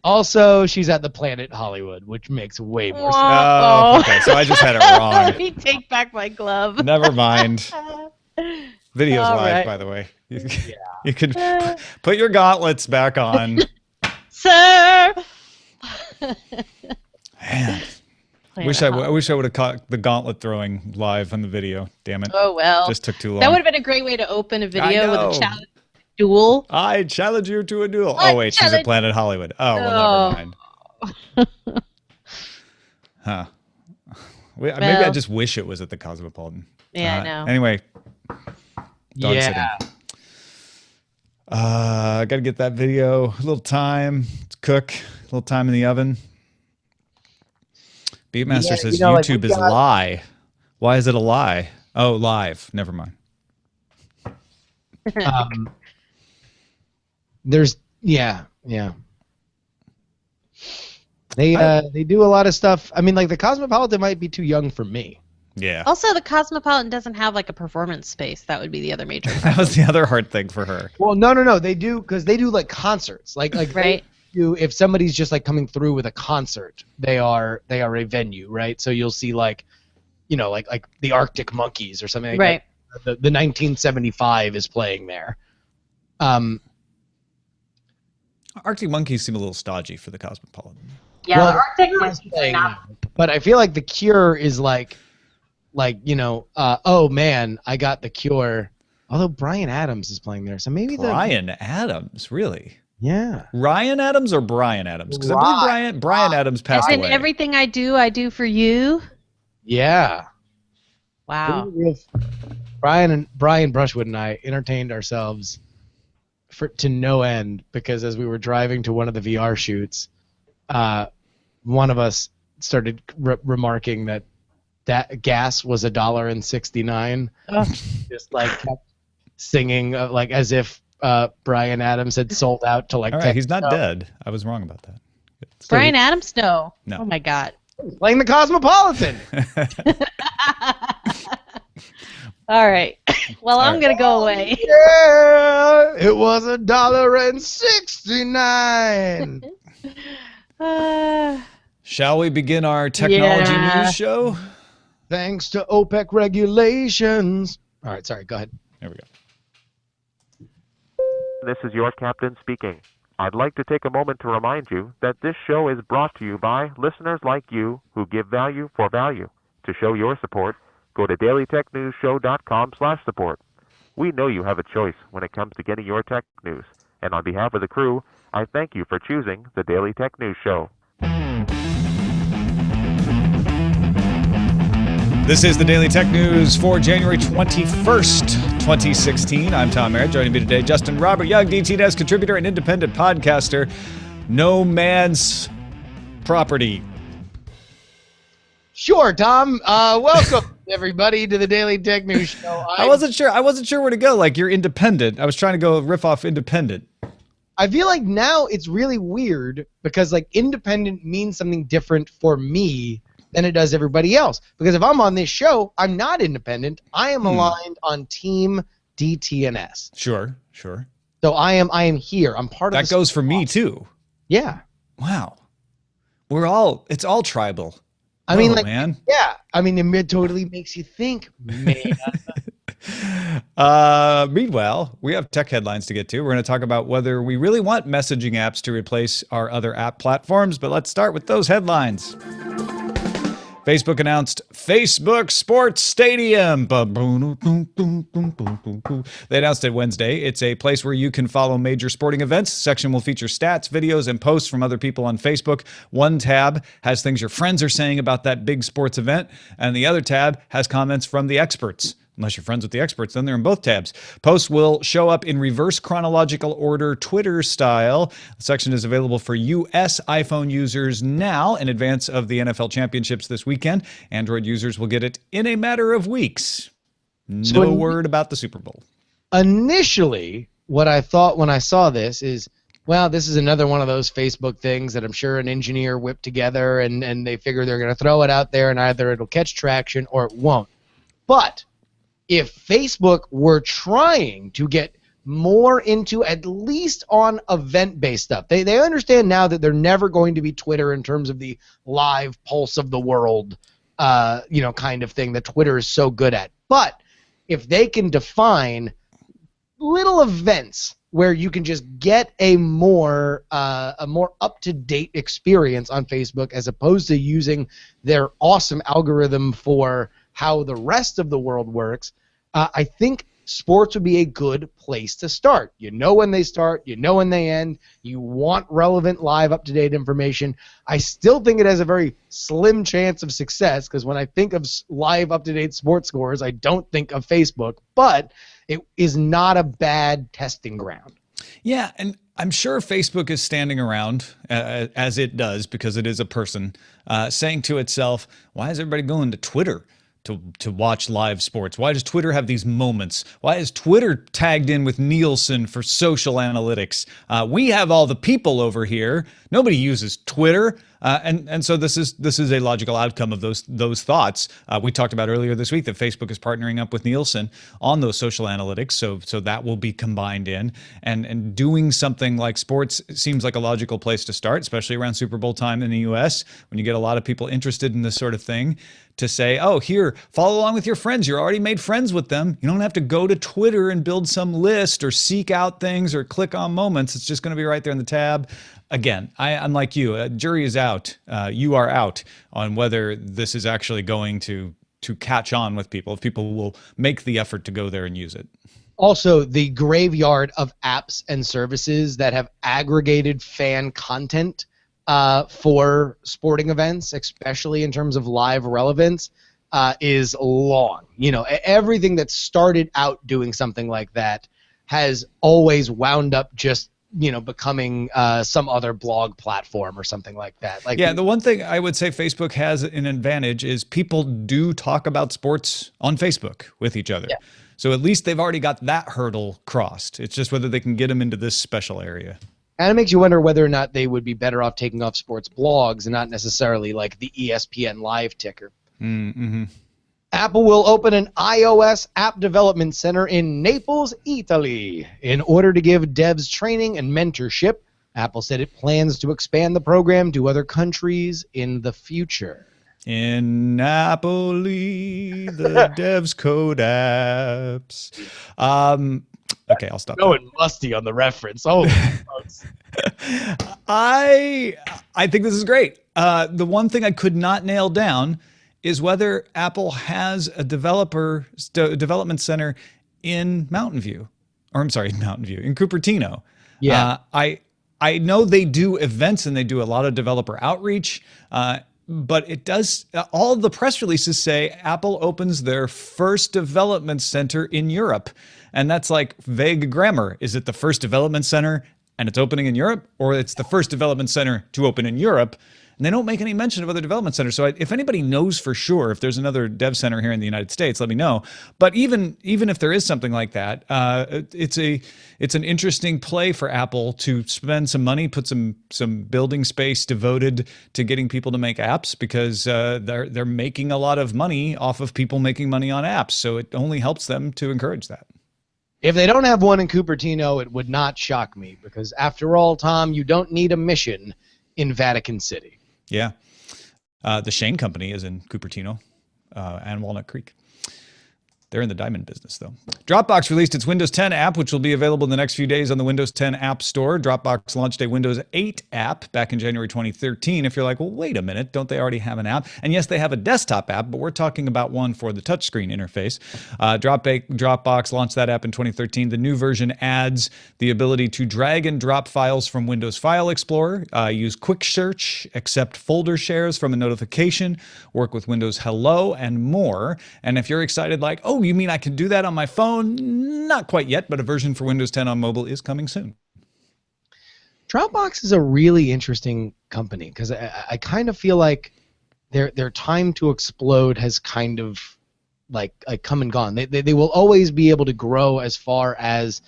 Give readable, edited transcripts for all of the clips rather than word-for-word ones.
Also, she's at the Planet Hollywood, which makes way more sense. Oh, okay. So I just had it wrong. Let me take back my glove. Never mind. Video's All live, right. by the way. You can put your gauntlets back on. Sir! Man. I wish I would have caught the gauntlet throwing live on the video. Damn it. Oh, well. Just took too long. That would have been a great way to open a video with know. a challenge duel. I challenge you to a duel. I Oh, wait, she's at Planet Hollywood. Oh, well, never mind. Huh. Maybe I just wish it was at the Cosmopolitan. Yeah, I know. Anyway. Dog Yeah. sitting. I got to get that video. A little time to cook. A little time in the oven. Beatmaster says YouTube is a lie. Why is it a lie? Oh, live. Never mind. There's yeah. They do a lot of stuff. I mean, like the Cosmopolitan might be too young for me. Yeah. Also, the Cosmopolitan doesn't have like a performance space. That would be the other major. That was the other hard thing for her. Well, no. They do because they do like concerts. Like right. If somebody's just like coming through with a concert, they are a venue, right? So you'll see like, like the Arctic Monkeys or something like right. that. The 1975 is playing there. Arctic Monkeys seem a little stodgy for the Cosmopolitan. Yeah, Well, the Arctic Cure is Monkeys are playing not. now, but I feel like the Cure is like oh man, I got the Cure. Although Bryan Adams is playing there, so maybe Bryan Adams, really? Yeah. Ryan Adams or Bryan Adams? Because I believe Bryan Adams passed And away. everything I do for you. Yeah. Wow. Brian Brushwood and I entertained ourselves to no end because as we were driving to one of the VR shoots, one of us started remarking that gas was $1.69. Just like kept singing like as if Bryan Adams had sold out to like. All right, he's not dead. I was wrong about that. Bryan Adams? No. No. Oh my God. Playing the Cosmopolitan. All right. Well, I'm gonna go away. Yeah, it was $1.69. Shall we begin our technology news show? Thanks to OPEC regulations. All right, sorry, go ahead. There we go. This is your captain speaking. I'd like to take a moment to remind you that this show is brought to you by listeners like you who give value for value. To show your support, go to dailytechnewsshow.com/support. We know you have a choice when it comes to getting your tech news, and on behalf of the crew, I thank you for choosing the Daily Tech News Show. This is the Daily Tech News for January 21st, 2016. I'm Tom Merritt. Joining me today, Justin Robert Young, DTNS contributor and independent podcaster. No man's property. Sure, Tom. Welcome everybody to the Daily Tech News Show. I wasn't sure where to go. Like, you're independent. I was trying to go riff off independent. I feel like now it's really weird because like independent means something different for me than it does everybody else. Because if I'm on this show, I'm not independent. I am aligned on Team DTNS. Sure. So I am here. I'm part of That goes for me too. Yeah. Wow. It's all tribal. I mean, man. Yeah. I mean, it totally makes you think, man. Meanwhile, we have tech headlines to get to. We're going to talk about whether we really want messaging apps to replace our other app platforms, but let's start with those headlines. Facebook announced Facebook Sports Stadium. They announced it Wednesday. It's a place where you can follow major sporting events. The section will feature stats, videos, and posts from other people on Facebook. One tab has things your friends are saying about that big sports event, and the other tab has comments from the experts. Unless you're friends with the experts, then they're in both tabs. Posts will show up in reverse chronological order, Twitter style. The section is available for US iPhone users now in advance of the NFL championships this weekend. Android users will get it in a matter of weeks. No word about the Super Bowl. Initially, what I thought when I saw this is, well, this is another one of those Facebook things that I'm sure an engineer whipped together and they figure they're going to throw it out there and either it'll catch traction or it won't. But if Facebook were trying to get more into at least on event-based stuff. They understand now that they're never going to be Twitter in terms of the live pulse of the world, kind of thing that Twitter is so good at. But if they can define little events where you can just get a more up-to-date experience on Facebook as opposed to using their awesome algorithm for how the rest of the world works, I think sports would be a good place to start. You know when they start, you know when they end, you want relevant, live, up-to-date information. I still think it has a very slim chance of success because when I think of live, up-to-date sports scores, I don't think of Facebook, but it is not a bad testing ground. Yeah, and I'm sure Facebook is standing around, as it does, because it is a person, saying to itself, why is everybody going to Twitter to watch live sports? Why does Twitter have these moments? Why is Twitter tagged in with Nielsen for social analytics? We have all the people over here. Nobody uses Twitter. And so this is a logical outcome of those thoughts. We talked about earlier this week that Facebook is partnering up with Nielsen on those social analytics, so that will be combined in. And doing something like sports seems like a logical place to start, especially around Super Bowl time in the US, when you get a lot of people interested in this sort of thing, to say, oh, here, follow along with your friends. You're already made friends with them. You don't have to go to Twitter and build some list or seek out things or click on moments. It's just going to be right there in the tab. Again, I'm like you. Jury is out. You are out on whether this is actually going to catch on with people, if people will make the effort to go there and use it. Also, the graveyard of apps and services that have aggregated fan content for sporting events, especially in terms of live relevance, is long. Everything that started out doing something like that has always wound up just becoming some other blog platform or something like that. The one thing I would say Facebook has an advantage is people do talk about sports on Facebook with each other. Yeah. So at least they've already got that hurdle crossed. It's just whether they can get them into this special area. And it makes you wonder whether or not they would be better off taking off sports blogs and not necessarily like the ESPN live ticker. Mm-hmm. Apple will open an iOS app development center in Naples, Italy. In order to give devs training and mentorship, Apple said it plans to expand the program to other countries in the future. In Napoli, the devs code apps. Okay, I'll stop. Going musty on the reference. Oh, I think this is great. The one thing I could not nail down is whether Apple has a development center in Mountain View, in Cupertino. Yeah. I know they do events and they do a lot of developer outreach, but it does, all the press releases say Apple opens their first development center in Europe. And that's like vague grammar. Is it the first development center and it's opening in Europe, or it's the first development center to open in Europe? And they don't make any mention of other development centers. So if anybody knows for sure if there's another dev center here in the United States, let me know. But even if there is something like that, it's an interesting play for Apple to spend some money, put some building space devoted to getting people to make apps, because they're making a lot of money off of people making money on apps. So it only helps them to encourage that. If they don't have one in Cupertino, it would not shock me, because after all, Tom, you don't need a mission in Vatican City. Yeah. The Shane Company is in Cupertino and Walnut Creek. They're in the diamond business, though. Dropbox released its Windows 10 app, which will be available in the next few days on the Windows 10 App Store. Dropbox launched a Windows 8 app back in January 2013. If you're like, well, wait a minute, don't they already have an app? And yes, they have a desktop app, but we're talking about one for the touchscreen interface. Dropbox launched that app in 2013. The new version adds the ability to drag and drop files from Windows File Explorer, use Quick Search, accept folder shares from a notification, work with Windows Hello, and more. And if you're excited like, oh, you mean I can do that on my phone? Not quite yet, but a version for Windows 10 on mobile is coming soon. Dropbox is a really interesting company, because I kind of feel like their time to explode has kind of like come and gone. They will always be able to grow as far as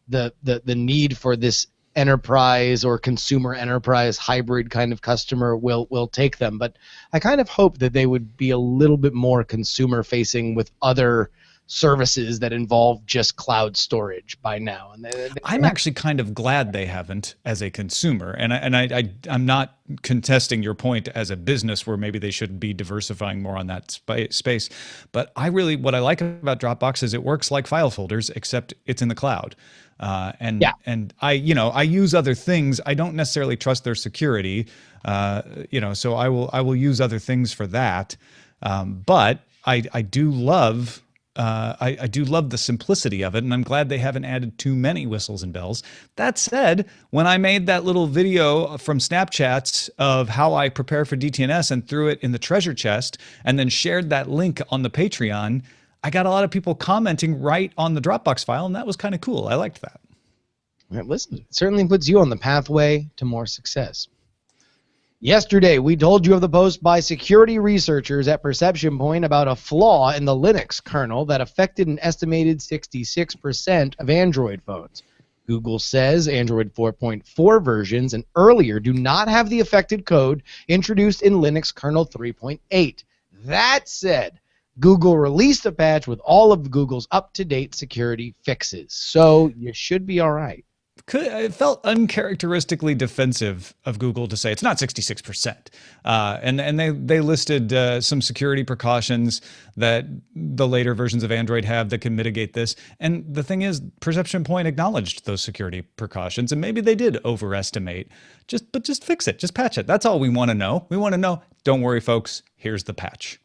the need for this enterprise or consumer enterprise hybrid kind of customer will take them. But I kind of hope that they would be a little bit more consumer facing with other services that involve just cloud storage by now. And I'm actually kind of glad they haven't as a consumer. And I'm not contesting your point as a business where maybe they should be diversifying more on that space. But what I like about Dropbox is it works like file folders, except it's in the cloud. And I use other things. I don't necessarily trust their security, so I will use other things for that. But I do love the simplicity of it, and I'm glad they haven't added too many whistles and bells. That said, when I made that little video from Snapchats of how I prepare for DTNS and threw it in the treasure chest and then shared that link on the Patreon, I got a lot of people commenting right on the Dropbox file, and that was kind of cool. I liked that. Listen, it certainly puts you on the pathway to more success. Yesterday, we told you of the post by security researchers at Perception Point about a flaw in the Linux kernel that affected an estimated 66% of Android phones. Google says Android 4.4 versions and earlier do not have the affected code introduced in Linux kernel 3.8. That said, Google released a patch with all of Google's up-to-date security fixes, so you should be all right. It felt uncharacteristically defensive of Google to say it's not 66%. And they listed some security precautions that the later versions of Android have that can mitigate this. And the thing is, Perception Point acknowledged those security precautions, and maybe they did overestimate. But just fix it. Just patch it. That's all we want to know. We want to know, don't worry, folks, here's the patch.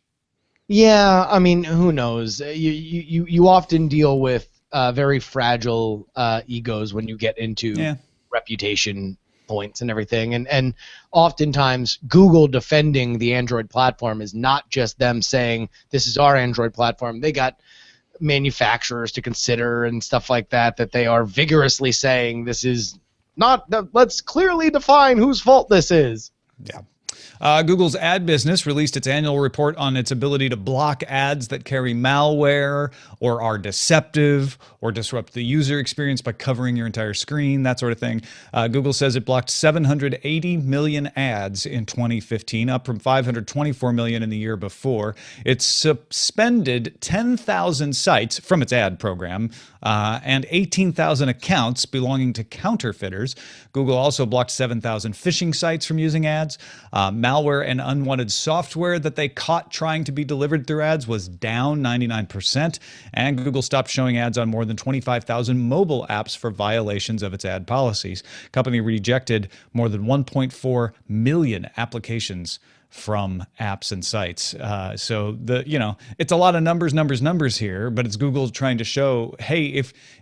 Yeah, I mean, who knows? You often deal with very fragile egos when you get into reputation points and everything. And oftentimes Google defending the Android platform is not just them saying, this is our Android platform. They got manufacturers to consider and stuff like that they are vigorously saying this is not, let's clearly define whose fault this is. Yeah. Google's ad business released its annual report on its ability to block ads that carry malware or are deceptive or disrupt the user experience by covering your entire screen, that sort of thing. Google says it blocked 780 million ads in 2015, up from 524 million in the year before. It suspended 10,000 sites from its ad program and 18,000 accounts belonging to counterfeiters. Google also blocked 7,000 phishing sites from using ads. Malware and unwanted software that they caught trying to be delivered through ads was down 99%, and Google stopped showing ads on more than 25,000 mobile apps for violations of its ad policies. The company rejected more than 1.4 million applications from apps and sites. So it's a lot of numbers here, but it's Google trying to show, hey,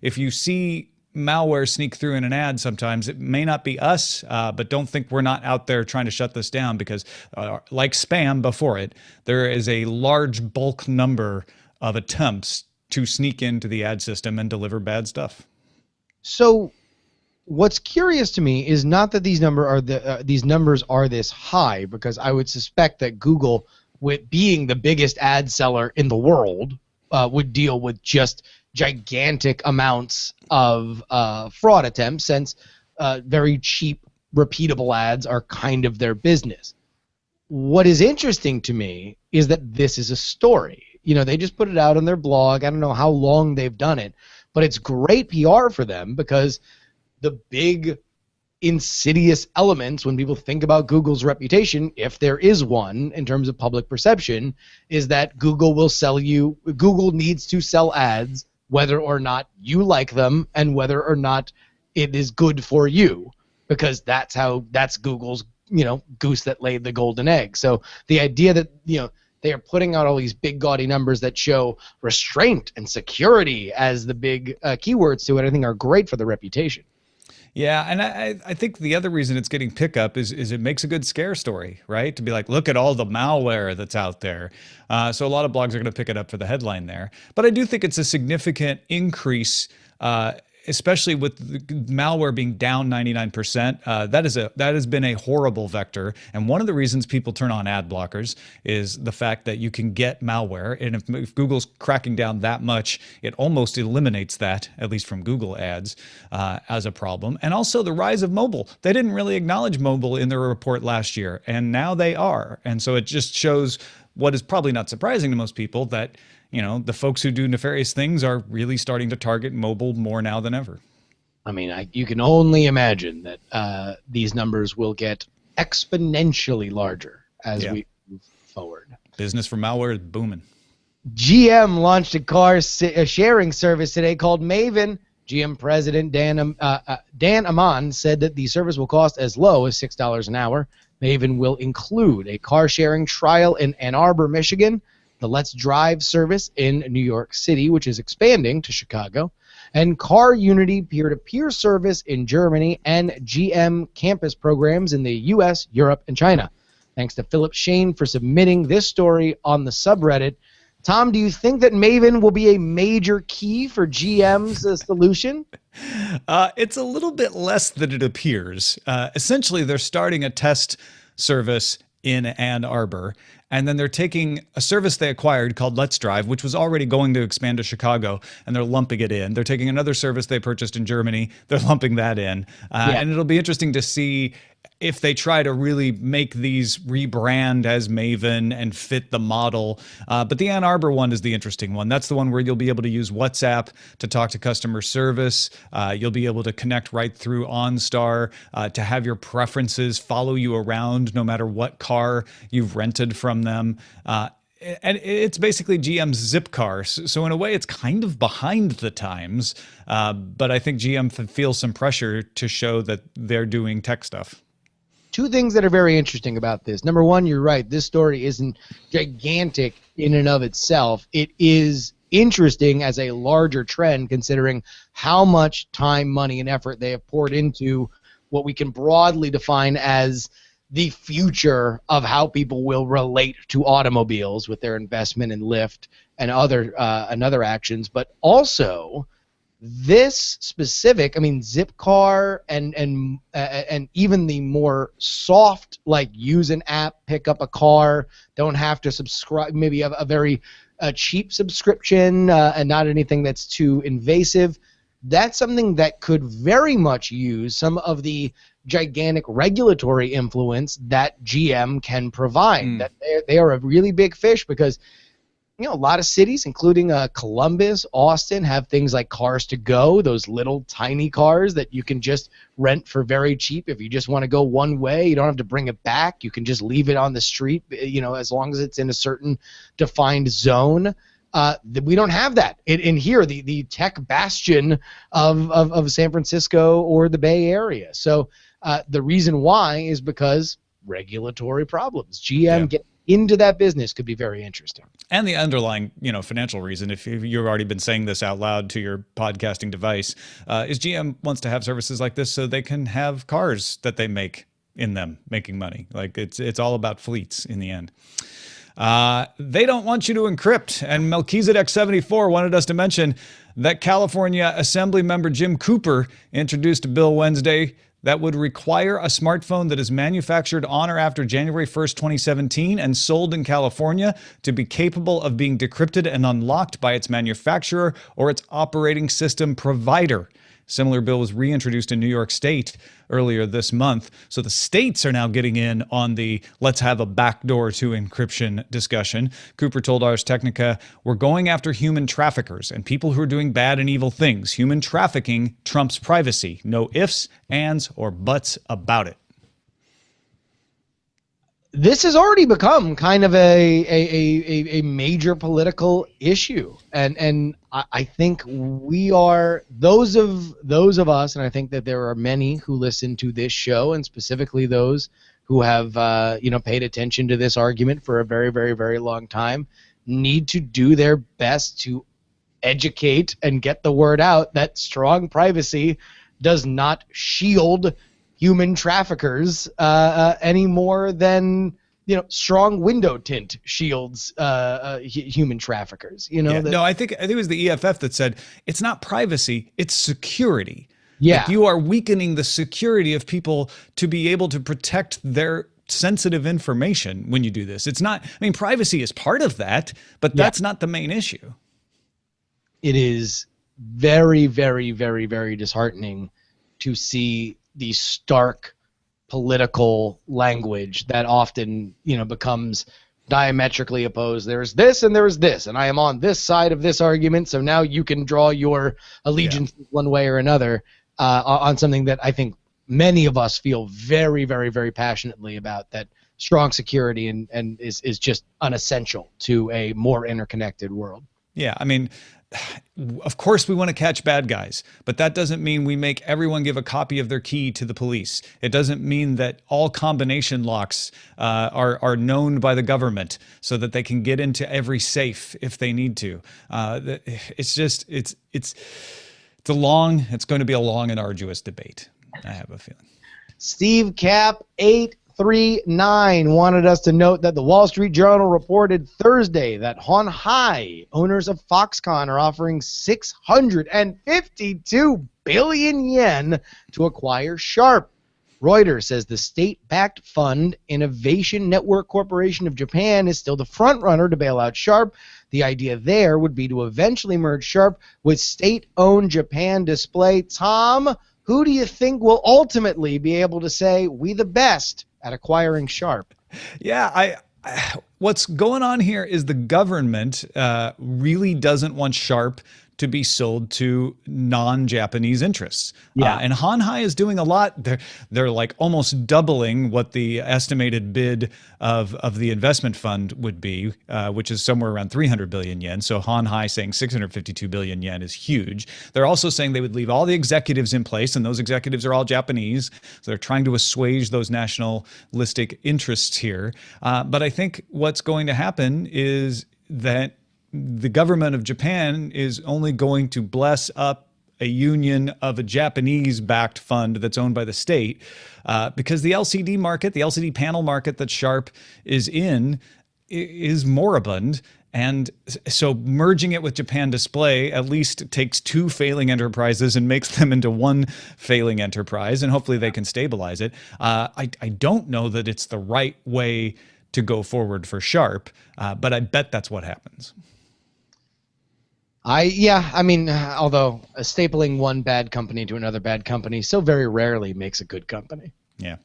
if you see malware sneak through in an ad sometimes, it may not be us, but don't think we're not out there trying to shut this down because like spam before it, there is a large bulk number of attempts to sneak into the ad system and deliver bad stuff. So what's curious to me is not that these numbers are this high, because I would suspect that Google, with being the biggest ad seller in the world, would deal with just gigantic amounts of fraud attempts, since very cheap, repeatable ads are kind of their business. What is interesting to me is that this is a story. They just put it out on their blog. I don't know how long they've done it, but it's great PR for them, because the big insidious elements when people think about Google's reputation, if there is one in terms of public perception, is that Google needs to sell ads whether or not you like them and whether or not it is good for you, because that's Google's, goose that laid the golden egg. So the idea that, they are putting out all these big gaudy numbers that show restraint and security as the big keywords to it, I think are great for the reputation. Yeah, and I think the other reason it's getting pickup is it makes a good scare story, right? To be like, look at all the malware that's out there. So a lot of blogs are going to pick it up for the headline there. But I do think it's a significant increase, especially with the malware being down 99%. That has been a horrible vector. And one of the reasons people turn on ad blockers is the fact that you can get malware. And if Google's cracking down that much, it almost eliminates that, at least from Google ads, as a problem. And also the rise of mobile. They didn't really acknowledge mobile in their report last year, and now they are. And so it just shows what is probably not surprising to most people, that the folks who do nefarious things are really starting to target mobile more now than ever. I mean, you can only imagine that these numbers will get exponentially larger as we move forward. Business for malware is booming. GM launched a car sharing service today called Maven. GM President Dan Amon said that the service will cost as low as $6 an hour. Maven will include a car-sharing trial in Ann Arbor, Michigan, the Let's Drive service in New York City, which is expanding to Chicago, and Car Unity peer-to-peer service in Germany, and GM campus programs in the U.S., Europe, and China. Thanks to Philip Shane for submitting this story on the subreddit. Tom, do you think that Maven will be a major key for GM's solution? It's a little bit less than it appears. Essentially, they're starting a test service in Ann Arbor, and then they're taking a service they acquired called Let's Drive, which was already going to expand to Chicago, and they're lumping it in. They're taking another service they purchased in Germany, they're lumping that in. And it'll be interesting to see if they try to really make these rebrand as Maven and fit the model. But the Ann Arbor one is the interesting one. That's the one where you'll be able to use WhatsApp to talk to customer service. You'll be able to connect right through OnStar to have your preferences follow you around no matter what car you've rented from them. And it's basically GM's Zip car. So in a way, it's kind of behind the times. But I think GM feels some pressure to show that they're doing tech stuff. Two things that are very interesting about this. Number one, you're right. This story isn't gigantic in and of itself. It is interesting as a larger trend, considering how much time, money, and effort they have poured into what we can broadly define as the future of how people will relate to automobiles with their investment in Lyft and other actions, but also this specific, I mean, Zipcar and even the more soft, like use an app, pick up a car, don't have to subscribe, maybe a very cheap subscription and not anything that's too invasive. That's something that could very much use some of the gigantic regulatory influence that GM can provide. That they are a really big fish because a lot of cities, including Columbus, Austin, have things like Cars to Go, those little tiny cars that you can just rent for very cheap. If you just want to go one way, you don't have to bring it back. You can just leave it on the street, as long as it's in a certain defined zone. We don't have that in here, the tech bastion of San Francisco or the Bay Area. So the reason why is because regulatory problems. GM get into that business could be very interesting. And the underlying, financial reason, if you've already been saying this out loud to your podcasting device, is GM wants to have services like this so they can have cars that they make in them making money. Like it's all about fleets in the end. They don't want you to encrypt. And Melchizedek74 wanted us to mention that California Assembly member Jim Cooper introduced a bill Wednesday that would require a smartphone that is manufactured on or after January 1st, 2017 and sold in California to be capable of being decrypted and unlocked by its manufacturer or its operating system provider. Similar bill was reintroduced in New York State earlier this month. So the states are now getting in on the let's have a backdoor to encryption discussion. Cooper told Ars Technica, we're going after human traffickers and people who are doing bad and evil things. Human trafficking trumps privacy. No ifs, ands, or buts about it. This has already become kind of a major political issue, and I think we are those of us, and I think that there are many who listen to this show, and specifically those who have paid attention to this argument for a very, very, very long time, need to do their best to educate and get the word out that strong privacy does not shield human traffickers any more than strong window tint shields human traffickers. No, I think it was the EFF that said it's not privacy, it's security. Yeah, like you are weakening the security of people to be able to protect their sensitive information when you do this. It's not. I mean, privacy is part of that, but that's not the main issue. It is very, very, very, very disheartening to see the stark political language that often becomes diametrically opposed. There's this and there's this, and I am on this side of this argument, so now you can draw your allegiance one way or another on something that I think many of us feel very, very, very passionately about, that strong security and is just unessential to a more interconnected world. Yeah, I mean, of course we want to catch bad guys, but that doesn't mean we make everyone give a copy of their key to the police. It doesn't mean that all combination locks are known by the government so that they can get into every safe if they need to. It's going to be a long and arduous debate, I have a feeling. Steve Cap 839 wanted us to note that the Wall Street Journal reported Thursday that Hon Hai, owners of Foxconn, are offering 652 billion yen to acquire Sharp. Reuters says the state-backed fund Innovation Network Corporation of Japan is still the front-runner to bail out Sharp. The idea there would be to eventually merge Sharp with state-owned Japan Display. Tom, who do you think will ultimately be able to say, we the best at acquiring Sharp? Yeah, what's going on here is the government really doesn't want Sharp to be sold to non-Japanese interests. Yeah. And Hon Hai is doing a lot. They're like almost doubling what the estimated bid of the investment fund would be, which is somewhere around 300 billion yen. So Hon Hai saying 652 billion yen is huge. They're also saying they would leave all the executives in place, and those executives are all Japanese. So they're trying to assuage those nationalistic interests here. But I think what's going to happen is that the government of Japan is only going to bless up a union of a Japanese-backed fund that's owned by the state because the LCD market, the LCD panel market that Sharp is in, is moribund. And so merging it with Japan Display at least takes two failing enterprises and makes them into one failing enterprise, and hopefully they can stabilize it. I don't know that it's the right way to go forward for Sharp, but I bet that's what happens. I mean, although stapling one bad company to another bad company so very rarely makes a good company. Yeah.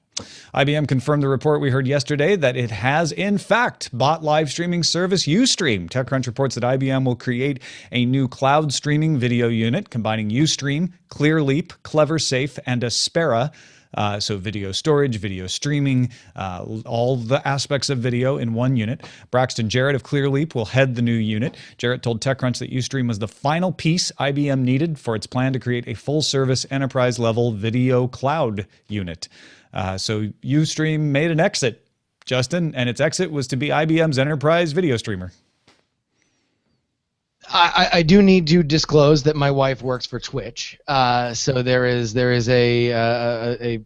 IBM confirmed the report we heard yesterday that it has, in fact, bought live streaming service Ustream. TechCrunch reports that IBM will create a new cloud streaming video unit combining Ustream, ClearLeap, CleverSafe, and Aspera. So video storage, video streaming, all the aspects of video in one unit. Braxton Jarrett of ClearLeap will head the new unit. Jarrett told TechCrunch that Ustream was the final piece IBM needed for its plan to create a full-service enterprise-level video cloud unit. So Ustream made an exit, Justin, and its exit was to be IBM's enterprise video streamer. I do need to disclose that my wife works for Twitch, so there is a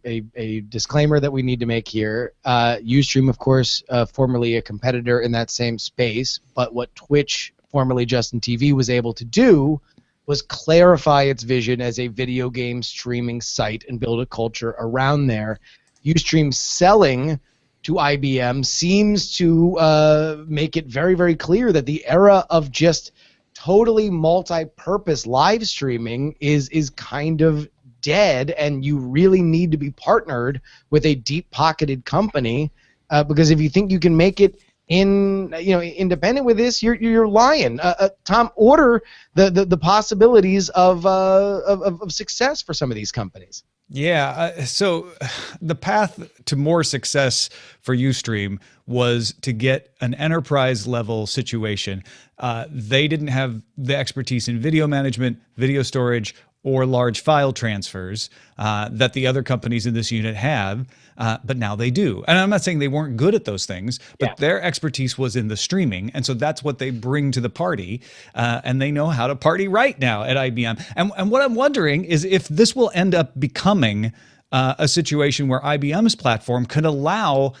disclaimer that we need to make here. Ustream, of course, formerly a competitor in that same space, but what Twitch, formerly Justin TV, was able to do was clarify its vision as a video game streaming site and build a culture around there. Ustream selling to IBM seems to make it very, very clear that the era of just totally multi-purpose live streaming is kind of dead, and you really need to be partnered with a deep-pocketed company because if you think you can make it independent with this, you're lying. Tom, order the possibilities of success for some of these companies. Yeah, so the path to more success for Ustream was to get an enterprise level situation. They didn't have the expertise in video management, video storage, or large file transfers that the other companies in this unit have, but now they do. And I'm not saying they weren't good at those things, but their expertise was in the streaming, and so that's what they bring to the party, and they know how to party right now at IBM. And what I'm wondering is if this will end up becoming a situation where IBM's platform could allow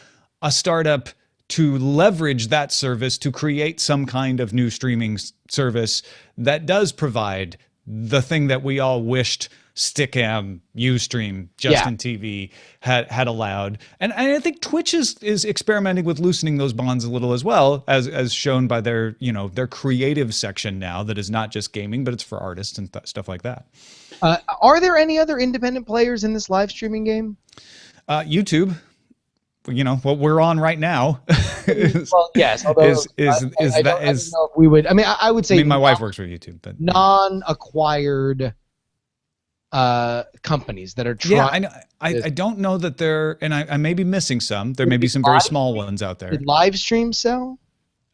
a startup to leverage that service to create some kind of new streaming service that does provide the thing that we all wished Stickam, Ustream, Justin TV had allowed. And I think Twitch is experimenting with loosening those bonds a little as well, as shown by their creative section now that is not just gaming, but it's for artists and stuff like that. Are there any other independent players in this live streaming game? YouTube. what we're on right now. Well, yes. Although I don't know if we would. I mean, I would say. I mean, my wife works for YouTube, but non-acquired companies that are trying. Yeah, I know. I don't know that they're, and I may be missing some. There may be some very small ones out there. Did Livestream sell?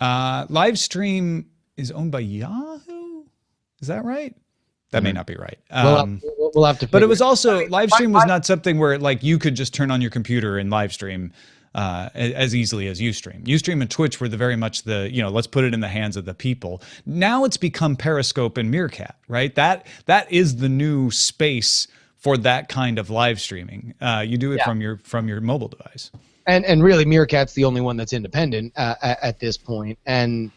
Livestream is owned by Yahoo. Is that right? That may not be right. We'll have to. But it was also Livestream was not something where like you could just turn on your computer and Livestream as easily as Ustream. Ustream and Twitch were very much the let's put it in the hands of the people. Now it's become Periscope and Meerkat, right? That is the new space for that kind of live streaming. You do it from your mobile device. And really Meerkat's the only one that's independent at this point. And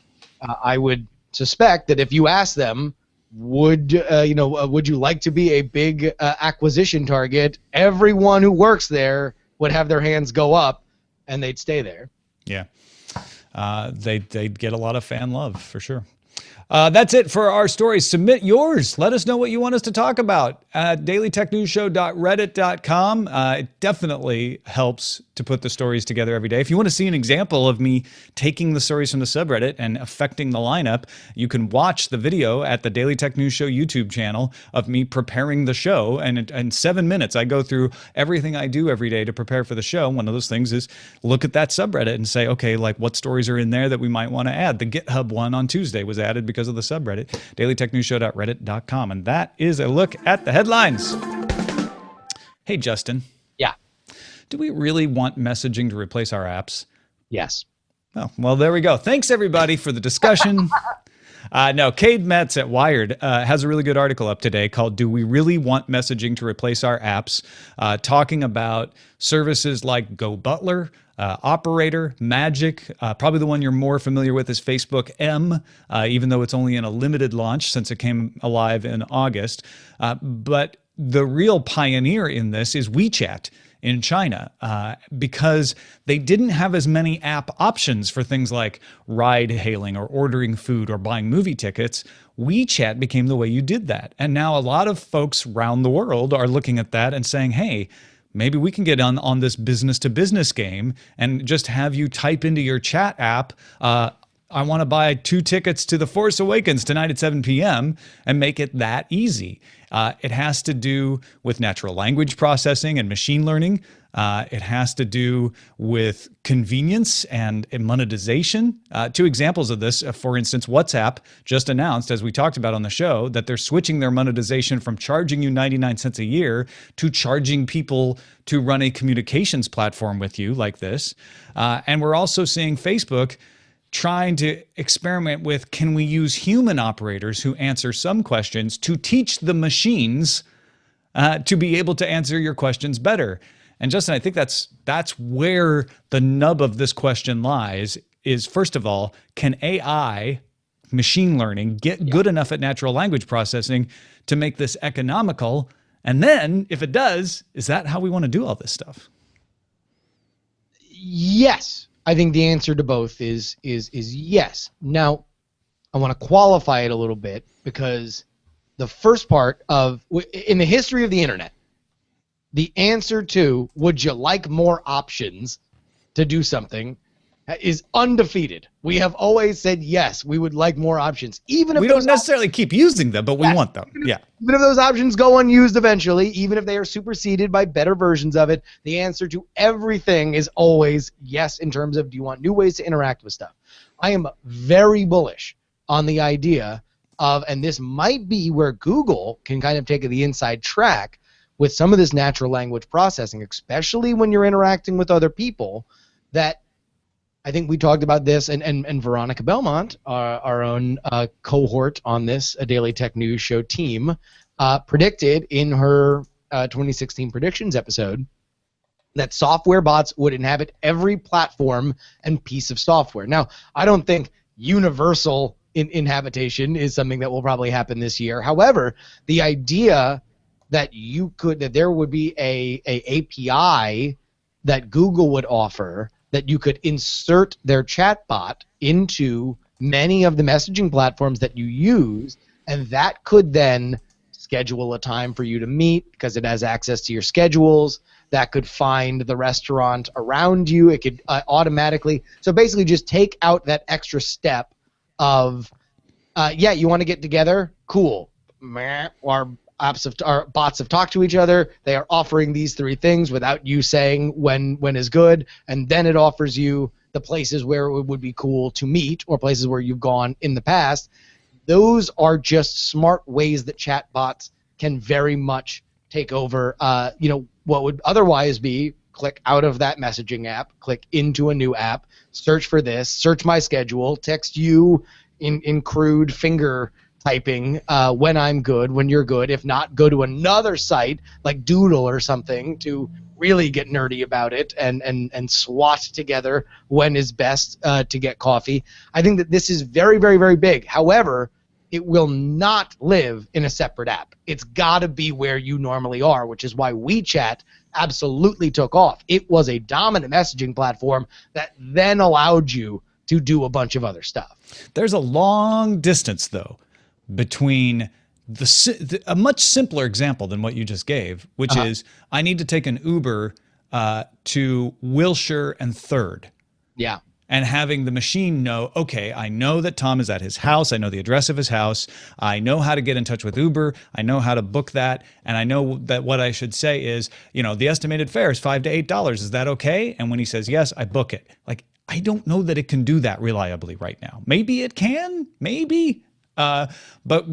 I would suspect that if you ask them, would you like to be a big acquisition target? Everyone who works there would have their hands go up, and they'd stay there. Yeah, they'd get a lot of fan love for sure. That's it for our stories. Submit yours. Let us know what you want us to talk about at dailytechnewsshow.reddit.com. It definitely helps to put the stories together every day. If you want to see an example of me taking the stories from the subreddit and affecting the lineup, you can watch the video at the Daily Tech News Show YouTube channel of me preparing the show. And in 7 minutes, I go through everything I do every day to prepare for the show. One of those things is look at that subreddit and say, okay, like what stories are in there that we might want to add? The GitHub one on Tuesday was added because of the subreddit, dailytechnewsshow.reddit.com. And that is a look at the headlines. Hey, Justin. Yeah. Do we really want messaging to replace our apps? Yes. Oh, well, there we go. Thanks, everybody, for the discussion. No, Cade Metz at Wired has a really good article up today called Do We Really Want Messaging to Replace Our Apps? Talking about services like Go Butler, Operator, Magic. Probably the one you're more familiar with is Facebook M, even though it's only in a limited launch since it came alive in August. But the real pioneer in this is WeChat in China, because they didn't have as many app options for things like ride hailing or ordering food or buying movie tickets. WeChat became the way you did that. And now a lot of folks around the world are looking at that and saying, hey, maybe we can get on this business-to-business game and just have you type into your chat app, I want to buy 2 tickets to The Force Awakens tonight at 7 p.m. and make it that easy. It has to do with natural language processing and machine learning. It has to do with convenience and monetization. 2 examples of this, for instance, WhatsApp just announced, as we talked about on the show, that they're switching their monetization from charging you 99 cents a year to charging people to run a communications platform with you like this. And we're also seeing Facebook trying to experiment with, can we use human operators who answer some questions to teach the machines to be able to answer your questions better? And Justin, I think that's where the nub of this question lies, is first of all, can AI, machine learning, get good enough at natural language processing to make this economical? And then if it does, is that how we want to do all this stuff? Yes. I think the answer to both is yes. Now, I want to qualify it a little bit, because the first part of, in the history of the internet, the answer to would you like more options to do something is undefeated. We have always said yes, we would like more options. Even if we don't necessarily keep using them, but we want them. Even if those options go unused eventually, even if they are superseded by better versions of it, the answer to everything is always yes in terms of, do you want new ways to interact with stuff? I am very bullish on the idea of, and this might be where Google can kind of take the inside track with some of this natural language processing, especially when you're interacting with other people, that I think we talked about this, and Veronica Belmont, our own cohort on this Daily Tech News Show team, predicted in her 2016 predictions episode that software bots would inhabit every platform and piece of software. Now, I don't think universal inhabitation is something that will probably happen this year. However, the idea that there would be a API that Google would offer, that you could insert their chatbot into many of the messaging platforms that you use, and that could then schedule a time for you to meet because it has access to your schedules. that could find the restaurant around you. It could automatically. So basically just take out that extra step of, yeah, you want to get together? Cool. Meh. Our bots have talked to each other. They are offering these 3 things without you saying when is good, and then it offers you the places where it would be cool to meet or places where you've gone in the past. Those are just smart ways that chatbots can very much take over, what would otherwise be click out of that messaging app, click into a new app, search for this, search my schedule, text you in crude finger typing when I'm good, when you're good. If not, go to another site like Doodle or something to really get nerdy about it and swat together when is best to get coffee. I think that this is very, very, very big. However, it will not live in a separate app. It's got to be where you normally are, which is why WeChat absolutely took off. It was a dominant messaging platform that then allowed you to do a bunch of other stuff. There's a long distance, though, between a much simpler example than what you just gave, which is I need to take an Uber to Wilshire and 3rd. Yeah. And having the machine know, okay, I know that Tom is at his house. I know the address of his house. I know how to get in touch with Uber. I know how to book that. And I know that what I should say is, the estimated fare is $5 to $8. Is that okay? And when he says yes, I book it. Like, I don't know that it can do that reliably right now. Maybe it can, maybe. But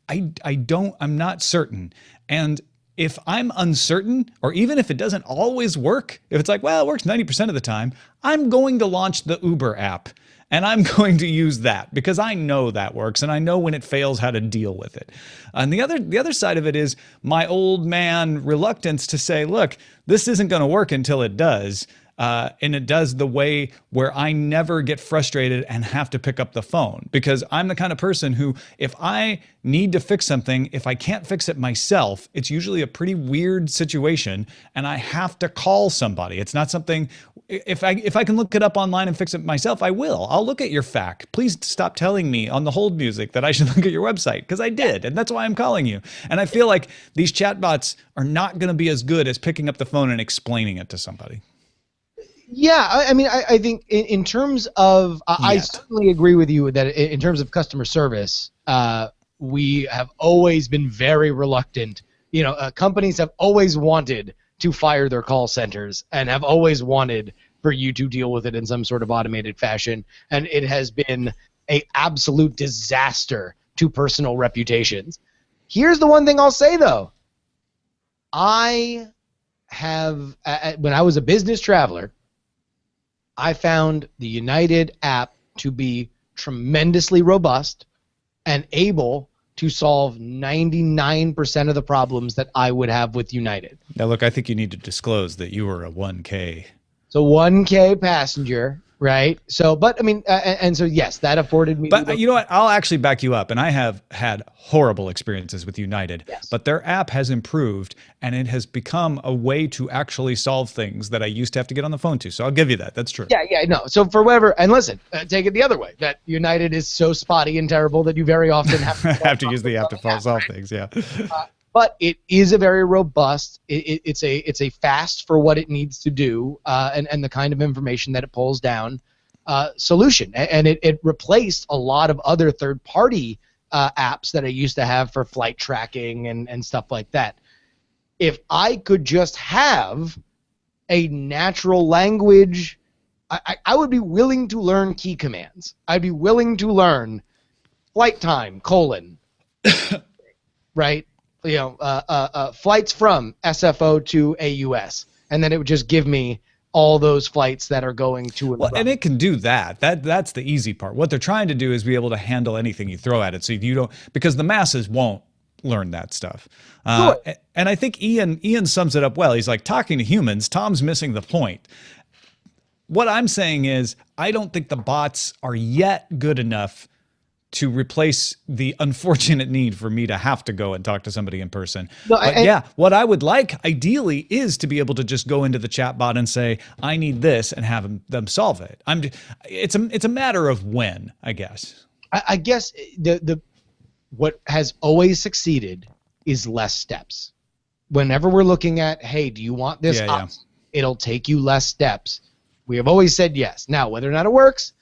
I'm not certain. And if I'm uncertain, or even if it doesn't always work, if it's like, well, it works 90% of the time, I'm going to launch the Uber app and I'm going to use that because I know that works and I know when it fails how to deal with it. And the other side of it is my old man reluctance to say, look, this isn't going to work until it does. And it does the way where I never get frustrated and have to pick up the phone, because I'm the kind of person who, if I need to fix something, if I can't fix it myself, it's usually a pretty weird situation and I have to call somebody. It's not something, if I can look it up online and fix it myself, I will. I'll look at your FAQ. Please stop telling me on the hold music that I should look at your website, because I did. And that's why I'm calling you. And I feel like these chatbots are not going to be as good as picking up the phone and explaining it to somebody. Yeah, I think in terms of, I certainly agree with you that in terms of customer service, we have always been very reluctant. Companies have always wanted to fire their call centers and have always wanted for you to deal with it in some sort of automated fashion, and it has been an absolute disaster to personal reputations. Here's the one thing I'll say, though. I have, when I was a business traveler, I found the United app to be tremendously robust and able to solve 99% of the problems that I would have with United. Now, look, I think you need to disclose that you were a 1K. So 1K passenger, right? So, but and so yes, that afforded me. But you know what? I'll actually back you up. And I have had horrible experiences with United, but their app has improved and it has become a way to actually solve things that I used to have to get on the phone to. So I'll give you that. That's true. Yeah, no. So for whatever, and listen, take it the other way, that United is so spotty and terrible that you very often have to use the app to solve things. Yeah. But it is a very robust. It's a fast for what it needs to do, and the kind of information that it pulls down solution. And it replaced a lot of other third-party apps that I used to have for flight tracking and stuff like that. If I could just have a natural language, I would be willing to learn key commands. I'd be willing to learn flight time, right? Flights from SFO to AUS, and then it would just give me all those flights that are going to and from. And it can do that. That's the easy part. What they're trying to do is be able to handle anything you throw at it, so you don't, because the masses won't learn that stuff. Sure. And I think Ian sums it up well. He's like, talking to humans, Tom's missing the point. What I'm saying is, I don't think the bots are yet good enough to replace the unfortunate need for me to have to go and talk to somebody in person. What I would like ideally is to be able to just go into the chat bot and say, I need this, and have them solve it. It's a matter of when, I guess. I guess what has always succeeded is less steps. whenever we're looking at, hey, do you want this option? It'll take you less steps. We have always said yes. Now, whether or not it works,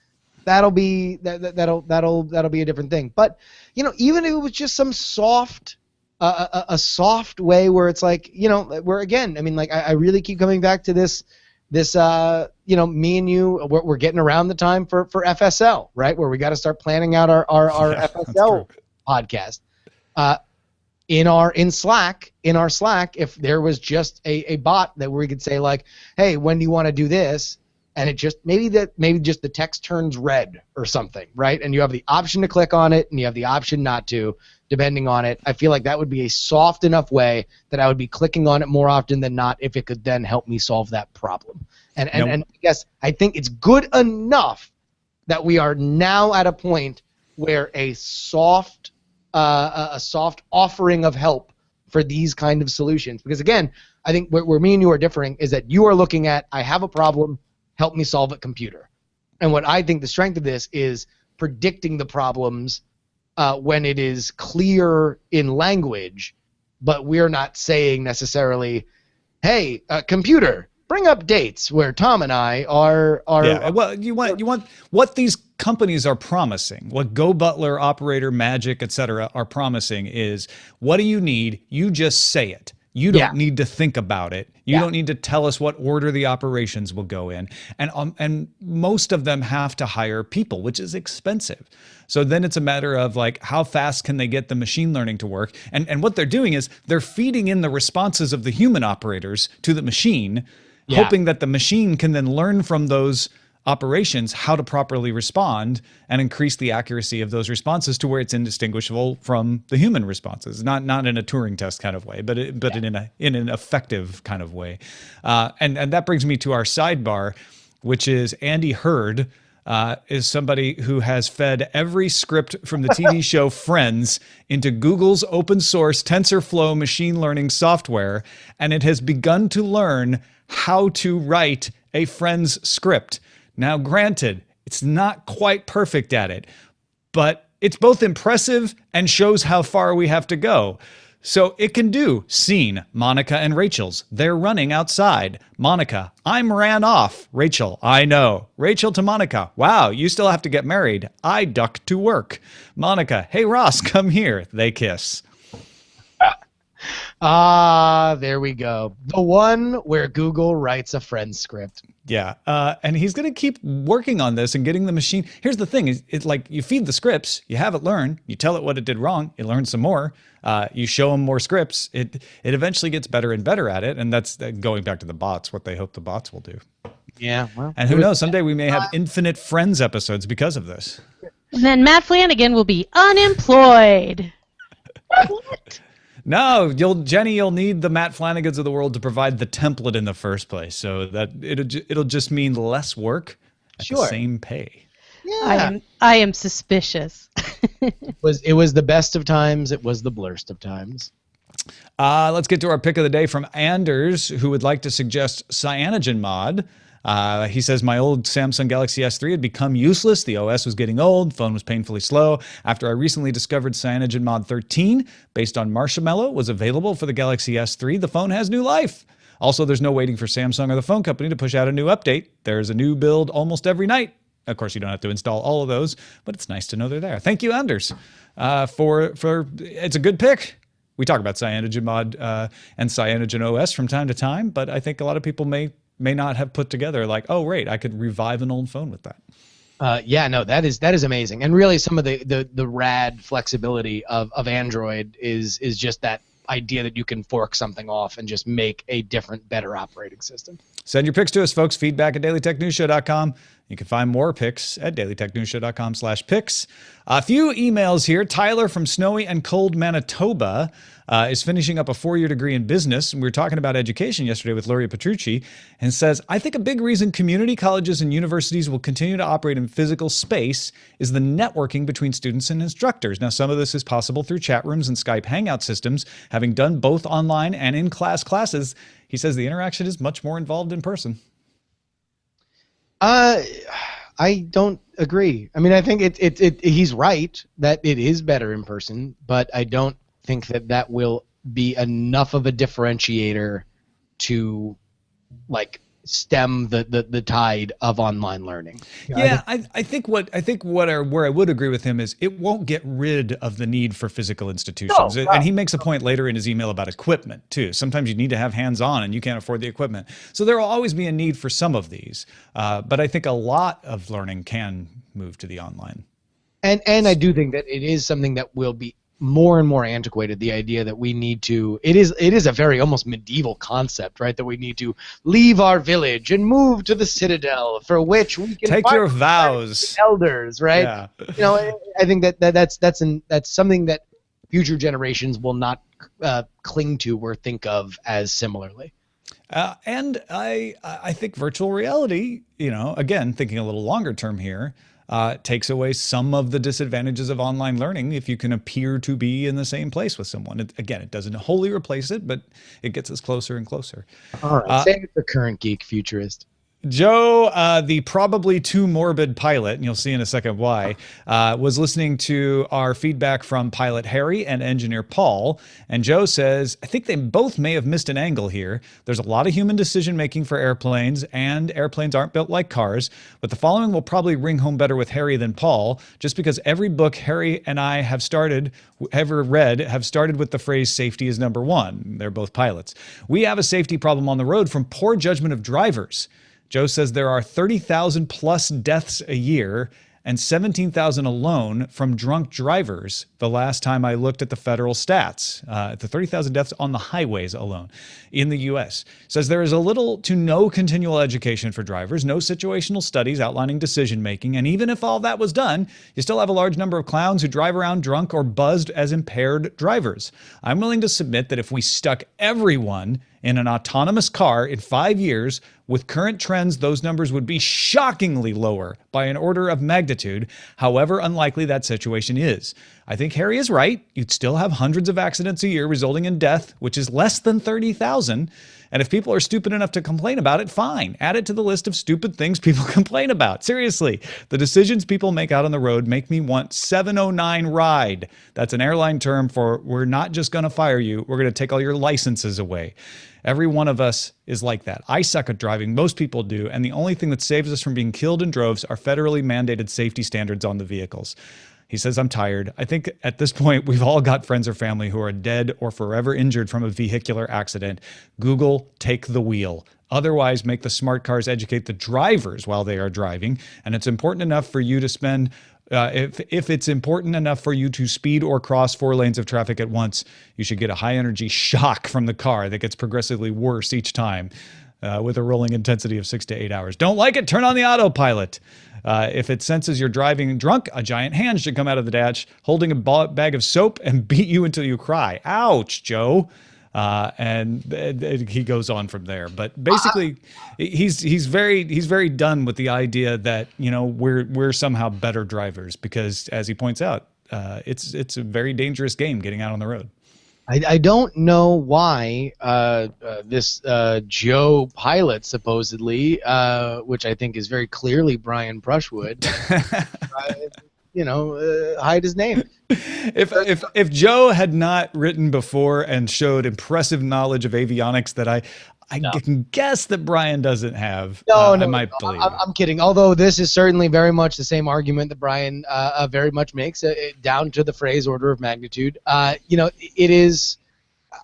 that'll be a different thing. But even if it was just some soft, a soft way where it's like, where again, I mean, like I really keep coming back to this, me and you, we're getting around the time for FSL, right? Where we got to start planning out our FSL podcast. In our Slack, if there was just a bot that we could say like, hey, when do you want to do this? And it just maybe just the text turns red or something, right? And you have the option to click on it and you have the option not to, depending on it. I feel like that would be a soft enough way that I would be clicking on it more often than not if it could then help me solve that problem. And I guess I think it's good enough that we are now at a point where a soft offering of help for these kind of solutions. Because again, I think where me and you are differing is that you are looking at, I have a problem, help me solve it, computer. And what I think the strength of this is predicting the problems when it is clear in language, but we're not saying necessarily, hey, computer, bring up dates where Tom and I are. Yeah, well, you want what these companies are promising, what Go Butler, Operator, Magic, etc. are promising is, what do you need? You just say it. You don't need to think about it. You don't need to tell us what order the operations will go in. And most of them have to hire people, which is expensive. So then it's a matter of like, how fast can they get the machine learning to work? And what they're doing is they're feeding in the responses of the human operators to the machine, hoping that the machine can then learn from those operations how to properly respond and increase the accuracy of those responses to where it's indistinguishable from the human responses. Not in a Turing test kind of way, but in an effective kind of way. And that brings me to our sidebar, which is Andy Hurd is somebody who has fed every script from the TV show Friends into Google's open source TensorFlow machine learning software, and it has begun to learn how to write a Friends script. Now, granted, it's not quite perfect at it, but it's both impressive and shows how far we have to go. So it can do scene, Monica and Rachel's. They're running outside. Monica, I'm ran off. Rachel, I know. Rachel to Monica, wow, you still have to get married. I duck to work. Monica, hey Ross, come here. They kiss. There we go. The one where Google writes a Friends script. Yeah, and he's going to keep working on this and getting the machine. Here's the thing: it's like you feed the scripts, you have it learn, you tell it what it did wrong, it learns some more. You show them more scripts, it eventually gets better and better at it, and that's going back to the bots. What they hope the bots will do. Yeah, well, and who knows? Someday we may have infinite Friends episodes because of this. And then Matt Flanagan will be unemployed. What? No, Jenny, you'll need the Matt Flanagans of the world to provide the template in the first place. So that it'll just mean less work at the same pay. Yeah. I am suspicious. It was the best of times. It was the blurst of times. Let's get to our pick of the day from Anders, who would like to suggest Cyanogen Mod. He says, my old Samsung Galaxy S3 had become useless. The OS was getting old. Phone was painfully slow. After I recently discovered Cyanogen Mod 13, based on Marshmallow, was available for the Galaxy S3, the phone has new life. Also, there's no waiting for Samsung or the phone company to push out a new update. There's a new build almost every night. Of course, you don't have to install all of those, but it's nice to know they're there. Thank you, Anders, for it's a good pick. We talk about Cyanogen Mod and Cyanogen OS from time to time, but I think a lot of people may not have put together like, oh, right, I could revive an old phone with that. Yeah, no, that is amazing. And really some of the rad flexibility of Android is just that idea that you can fork something off and just make a different, better operating system. Send your picks to us, folks. Feedback at dailytechnewsshow.com. You can find more picks at dailytechnewsshow.com/picks. A few emails here. Tyler from snowy and cold Manitoba is finishing up a 4-year degree in business. And we were talking about education yesterday with Luria Petrucci, and says, I think a big reason community colleges and universities will continue to operate in physical space is the networking between students and instructors. Now, some of this is possible through chat rooms and Skype Hangout systems. Having done both online and in-class classes, he says the interaction is much more involved in person. I don't agree. I mean, I think he's right that it is better in person, but I don't think that will be enough of a differentiator to like stem the tide of online learning. Yeah, I think where I would agree with him is it won't get rid of the need for physical institutions. No, And he makes a point later in his email about equipment too. Sometimes you need to have hands-on and you can't afford the equipment. So there will always be a need for some of these. But I think a lot of learning can move to the online. And I do think that it is something that will be more and more antiquated, the idea that we need to, it is a very almost medieval concept, right, that we need to leave our village and move to the citadel, for which we can take your vows, elders, right? Yeah. You know, I think that's something that future generations will not cling to or think of as similarly. And I think virtual reality, you know, again, thinking a little longer term here, takes away some of the disadvantages of online learning if you can appear to be in the same place with someone. It doesn't wholly replace it, but it gets us closer and closer. All right, say it's the current geek futurist. Joe, the probably too morbid pilot, and you'll see in a second why, was listening to our feedback from pilot Harry and engineer Paul. And Joe says, I think they both may have missed an angle here. There's a lot of human decision making for airplanes, and airplanes aren't built like cars. But the following will probably ring home better with Harry than Paul, just because every book Harry and I have ever read have started with the phrase safety is number one. They're both pilots. We have a safety problem on the road from poor judgment of drivers. Joe says there are 30,000 plus deaths a year and 17,000 alone from drunk drivers the last time I looked at the federal stats. The 30,000 deaths on the highways alone in the U.S. Says there is a little to no continual education for drivers, no situational studies outlining decision-making, and even if all that was done, you still have a large number of clowns who drive around drunk or buzzed as impaired drivers. I'm willing to submit that if we stuck everyone in an autonomous car in 5 years, with current trends, those numbers would be shockingly lower by an order of magnitude, however unlikely that situation is. I think Harry is right. You'd still have hundreds of accidents a year resulting in death, which is less than 30,000. And if people are stupid enough to complain about it, fine. Add it to the list of stupid things people complain about. Seriously, the decisions people make out on the road make me want 709 ride. That's an airline term for we're not just going to fire you, we're going to take all your licenses away. Every one of us is like that. I suck at driving. Most people do. And the only thing that saves us from being killed in droves are federally mandated safety standards on the vehicles. He says, I'm tired. I think at this point, we've all got friends or family who are dead or forever injured from a vehicular accident. Google, take the wheel. Otherwise, make the smart cars educate the drivers while they are driving. And it's important enough for you to spend if it's important enough for you to speed or cross 4 lanes of traffic at once, you should get a high energy shock from the car that gets progressively worse each time with a rolling intensity of 6 to 8 hours. Don't like it? Turn on the autopilot. If it senses you're driving drunk, a giant hand should come out of the dash holding a bag of soap and beat you until you cry. Ouch, Joe. And he goes on from there. But basically, he's very done with the idea that, you know, we're somehow better drivers because, as he points out, it's a very dangerous game getting out on the road. I don't know why this Joe pilot, supposedly, which I think is very clearly Brian Brushwood, hide his name. If Joe had not written before and showed impressive knowledge of avionics that I can guess that Brian doesn't have, I might believe. I'm kidding. Although this is certainly very much the same argument that Brian very much makes, down to the phrase order of magnitude. It is.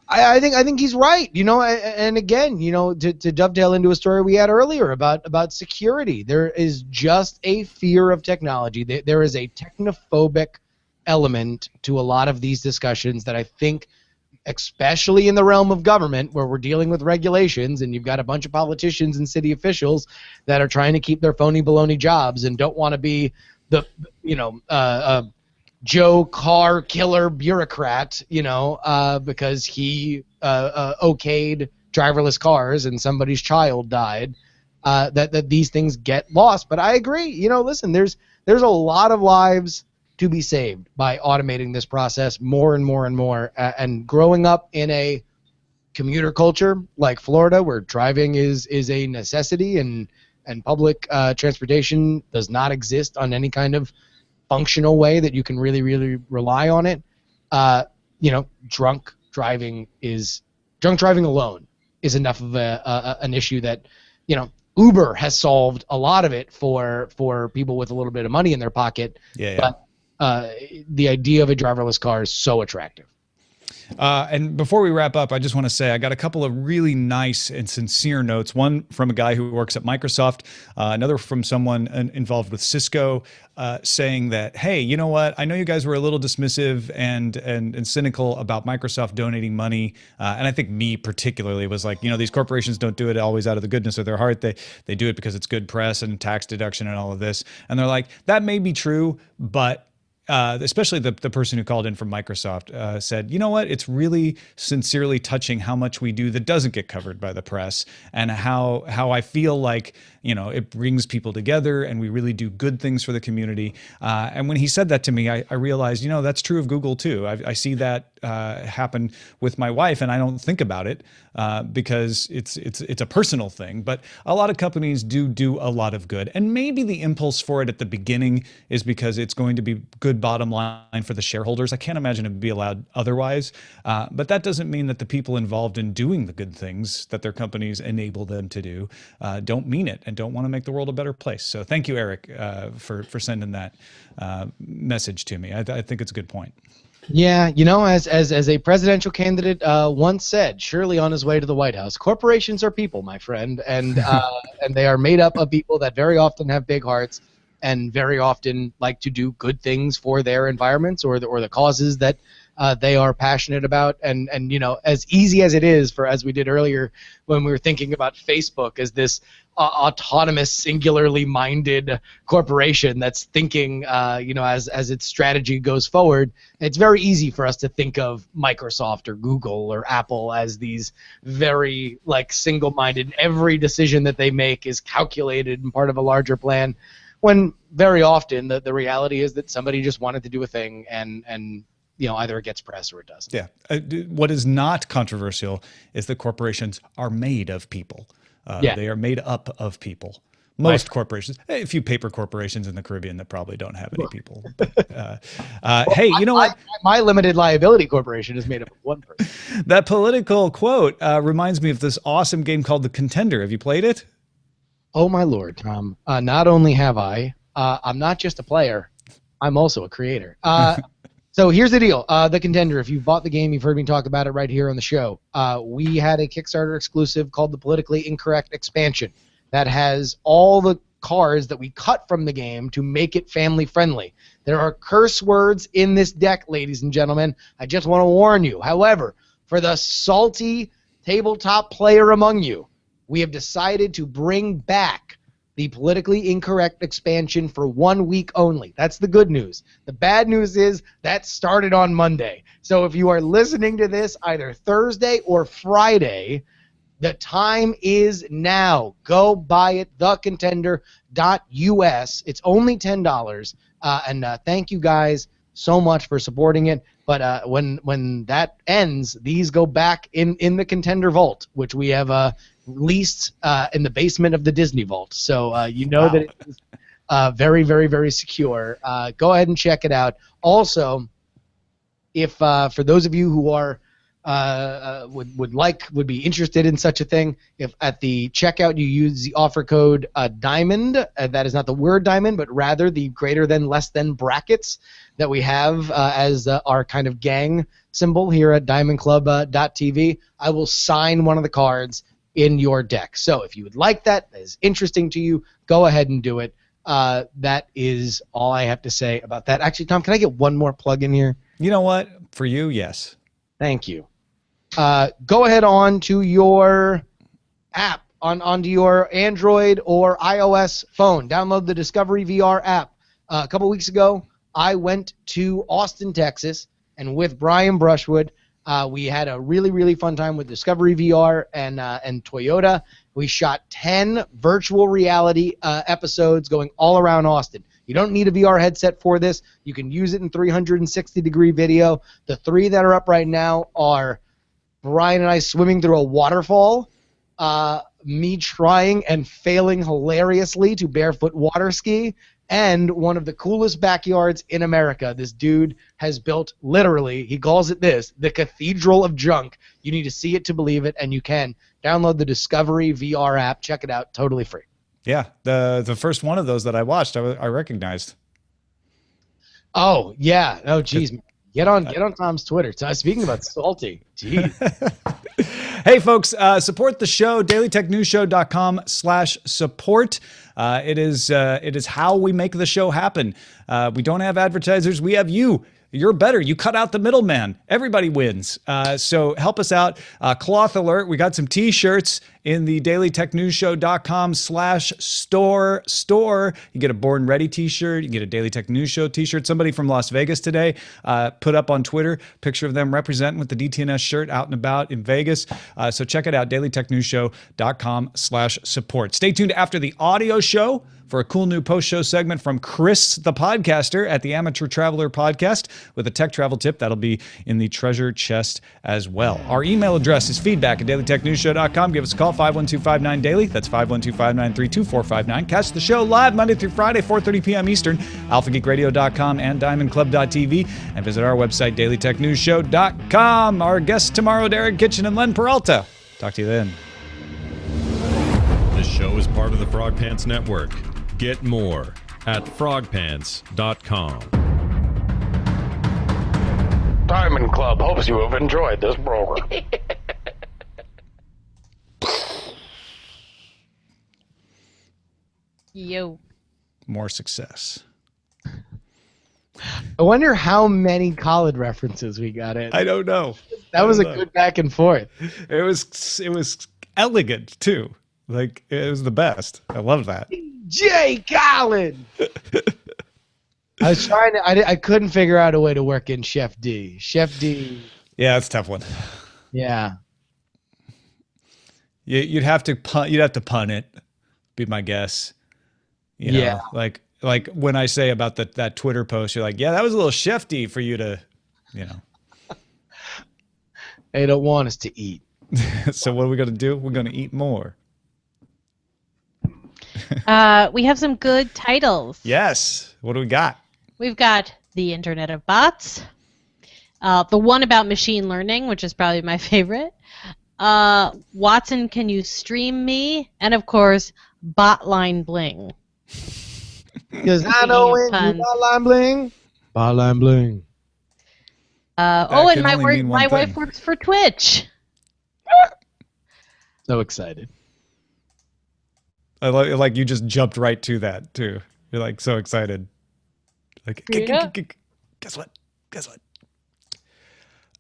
I think he's right. And again, to dovetail into a story we had earlier about security, there is just a fear of technology. There is a technophobic element to a lot of these discussions that I think, especially in the realm of government, where we're dealing with regulations and you've got a bunch of politicians and city officials that are trying to keep their phony baloney jobs and don't want to be the Joe car killer bureaucrat, because he okayed driverless cars and somebody's child died, that these things get lost. But I agree. Listen, there's a lot of lives to be saved by automating this process more and more and more. And growing up in a commuter culture like Florida, where driving is a necessity and public transportation does not exist on any kind of functional way that you can really, really rely on it. Drunk driving alone is enough of an issue that, Uber has solved a lot of it for people with a little bit of money in their pocket. Yeah. But the idea of a driverless car is so attractive. And before we wrap up, I just want to say I got a couple of really nice and sincere notes. One from a guy who works at Microsoft, another from someone involved with Cisco, saying that, hey, you know what? I know you guys were a little dismissive and cynical about Microsoft donating money. And I think me particularly was like, these corporations don't do it always out of the goodness of their heart. They do it because it's good press and tax deduction and all of this. And they're like, that may be true, but especially the person who called in from Microsoft said, you know what, it's really sincerely touching how much we do that doesn't get covered by the press, and how I feel like, it brings people together and we really do good things for the community. And when he said that to me, I realized, that's true of Google too. I see that happen with my wife, and I don't think about it because it's a personal thing. But a lot of companies do a lot of good, and maybe the impulse for it at the beginning is because it's going to be good bottom line for the shareholders. I can't imagine it would be allowed otherwise. But that doesn't mean that the people involved in doing the good things that their companies enable them to do don't mean it and don't want to make the world a better place. So thank you, Eric, for sending that message to me. I think it's a good point. Yeah, as a presidential candidate once said, surely on his way to the White House, corporations are people, my friend, and they are made up of people that very often have big hearts and very often like to do good things for their environments or the causes that they are passionate about. And as easy as it is for, as we did earlier when we were thinking about Facebook as this autonomous, singularly minded corporation that's thinking, as its strategy goes forward, it's very easy for us to think of Microsoft or Google or Apple as these very single-minded. Every decision that they make is calculated and part of a larger plan, when very often the reality is that somebody just wanted to do a thing and either it gets press or it doesn't. Yeah. What is not controversial is that corporations are made of people. They are made up of people. Most corporations, a few paper corporations in the Caribbean that probably don't have any people. Hey, you know what? My limited liability corporation is made up of one person. That political quote reminds me of this awesome game called The Contender. Have you played it? Oh, my Lord, Tom. Not only have I'm not just a player, I'm also a creator. So here's the deal. The Contender, if you've bought the game, you've heard me talk about it right here on the show. We had a Kickstarter exclusive called the Politically Incorrect Expansion that has all the cards that we cut from the game to make it family friendly. There are curse words in this deck, ladies and gentlemen. I just want to warn you. However, for the salty tabletop player among you, we have decided to bring back the Politically Incorrect expansion for 1 week only. That's the good news. The bad news is that started on Monday. So if you are listening to this either Thursday or Friday, the time is now. Go buy it, thecontender.us. It's only $10. And thank you guys so much for supporting it. But when that ends, these go back in the Contender Vault, which we have leased in the basement of the Disney Vault. So that it is very, very, very secure. Go ahead and check it out. Also, if for those of you who are would be interested in such a thing, if at the checkout you use the offer code DIAMOND, that is not the word diamond, but rather the greater than less than brackets that we have as our kind of gang symbol here at diamondclub.tv, I will sign one of the cards in your deck. So if you would like that is interesting to you, go ahead and do it. That is all I have to say about that. Actually, Tom, can I get one more plug in here? You know what? For you, yes. Thank you. Go ahead on to your app, onto your Android or iOS phone. Download the Discovery VR app. A couple weeks ago, I went to Austin, Texas, and with Brian Brushwood, we had a really, really fun time with Discovery VR and Toyota. We shot 10 virtual reality episodes going all around Austin. You don't need a VR headset for this. You can use it in 360-degree video. The 3 that are up right now are Brian and I swimming through a waterfall, me trying and failing hilariously to barefoot water ski, and one of the coolest backyards in America. This dude has built, literally, he calls it this, the Cathedral of Junk. You need to see it to believe it, and you can. Download the Discovery VR app. Check it out. Totally free. Yeah, the first one of those that I watched, I recognized. Oh, yeah. Oh, geez. Get on Tom's Twitter. Speaking about salty. Jeez. Hey, folks, support the show, dailytechnewsshow.com/support. It is how we make the show happen. We don't have advertisers. We have you. You're better. You cut out the middleman. Everybody wins. So help us out. Cloth alert. We got some t-shirts in the dailytechnewsshow.com/store. You get a Born Ready t-shirt. You get a Daily Tech News Show t-shirt. Somebody from Las Vegas today put up on Twitter picture of them representing with the DTNS shirt out and about in Vegas. So check it out, dailytechnewsshow.com/support. Stay tuned after the audio show for a cool new post-show segment from Chris, the podcaster, at the Amateur Traveler podcast with a tech travel tip that'll be in the treasure chest as well. Our email address is feedback@dailytechnewsshow.com. Give us a call, 512-59-DAILY. That's 512-593-2459. Catch the show live Monday through Friday, 4:30 p.m. Eastern, alphageekradio.com and diamondclub.tv. And visit our website, dailytechnewsshow.com. Our guests tomorrow, Derek Kitchen and Len Peralta. Talk to you then. This show is part of the Frog Pants Network. Get more at frogpants.com. Diamond Club hopes you have enjoyed this program. Yo. More success. I wonder how many college references we got in. I don't know. That was a good back and forth. It was elegant too. Like, it was the best. I love that. Jay Collin. I was trying to. I couldn't figure out a way to work in Chef D. Chef D. Yeah, that's a tough one. Yeah. You'd have to pun. You'd have to pun it. Be my guess. You know, Yeah. Like when I say about that Twitter post, you're like, yeah, that was a little chefty for you to, you know. They don't want us to eat. So what are we gonna do? We're gonna eat more. We have some good titles. Yes. What do we got? We've got The Internet of Bots, the one about machine learning, which is probably my favorite, Watson, Can You Stream Me? And, of course, Botline Bling. Because I know when you Botline Bling. Botline Bling. Oh, and can only mean one my thing. wife works for Twitch. So excited. I like you just jumped right to that too. You're like so excited. Like, Yeah. guess what? Guess what?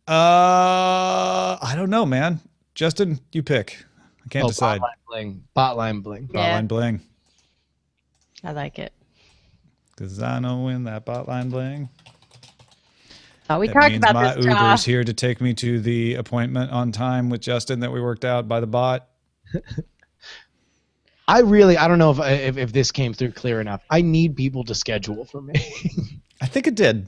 I don't know, man. Justin, you pick. I can't decide. Botline Bling. Botline Bling. Yeah. Botline Bling. I like it. Because I know when that Botline Bling. Oh, we That talked means about my this, Uber's Josh. here to take me to the appointment on time with Justin that we worked out by the bot. I don't know if this came through clear enough. I need people to schedule for me. I think it did.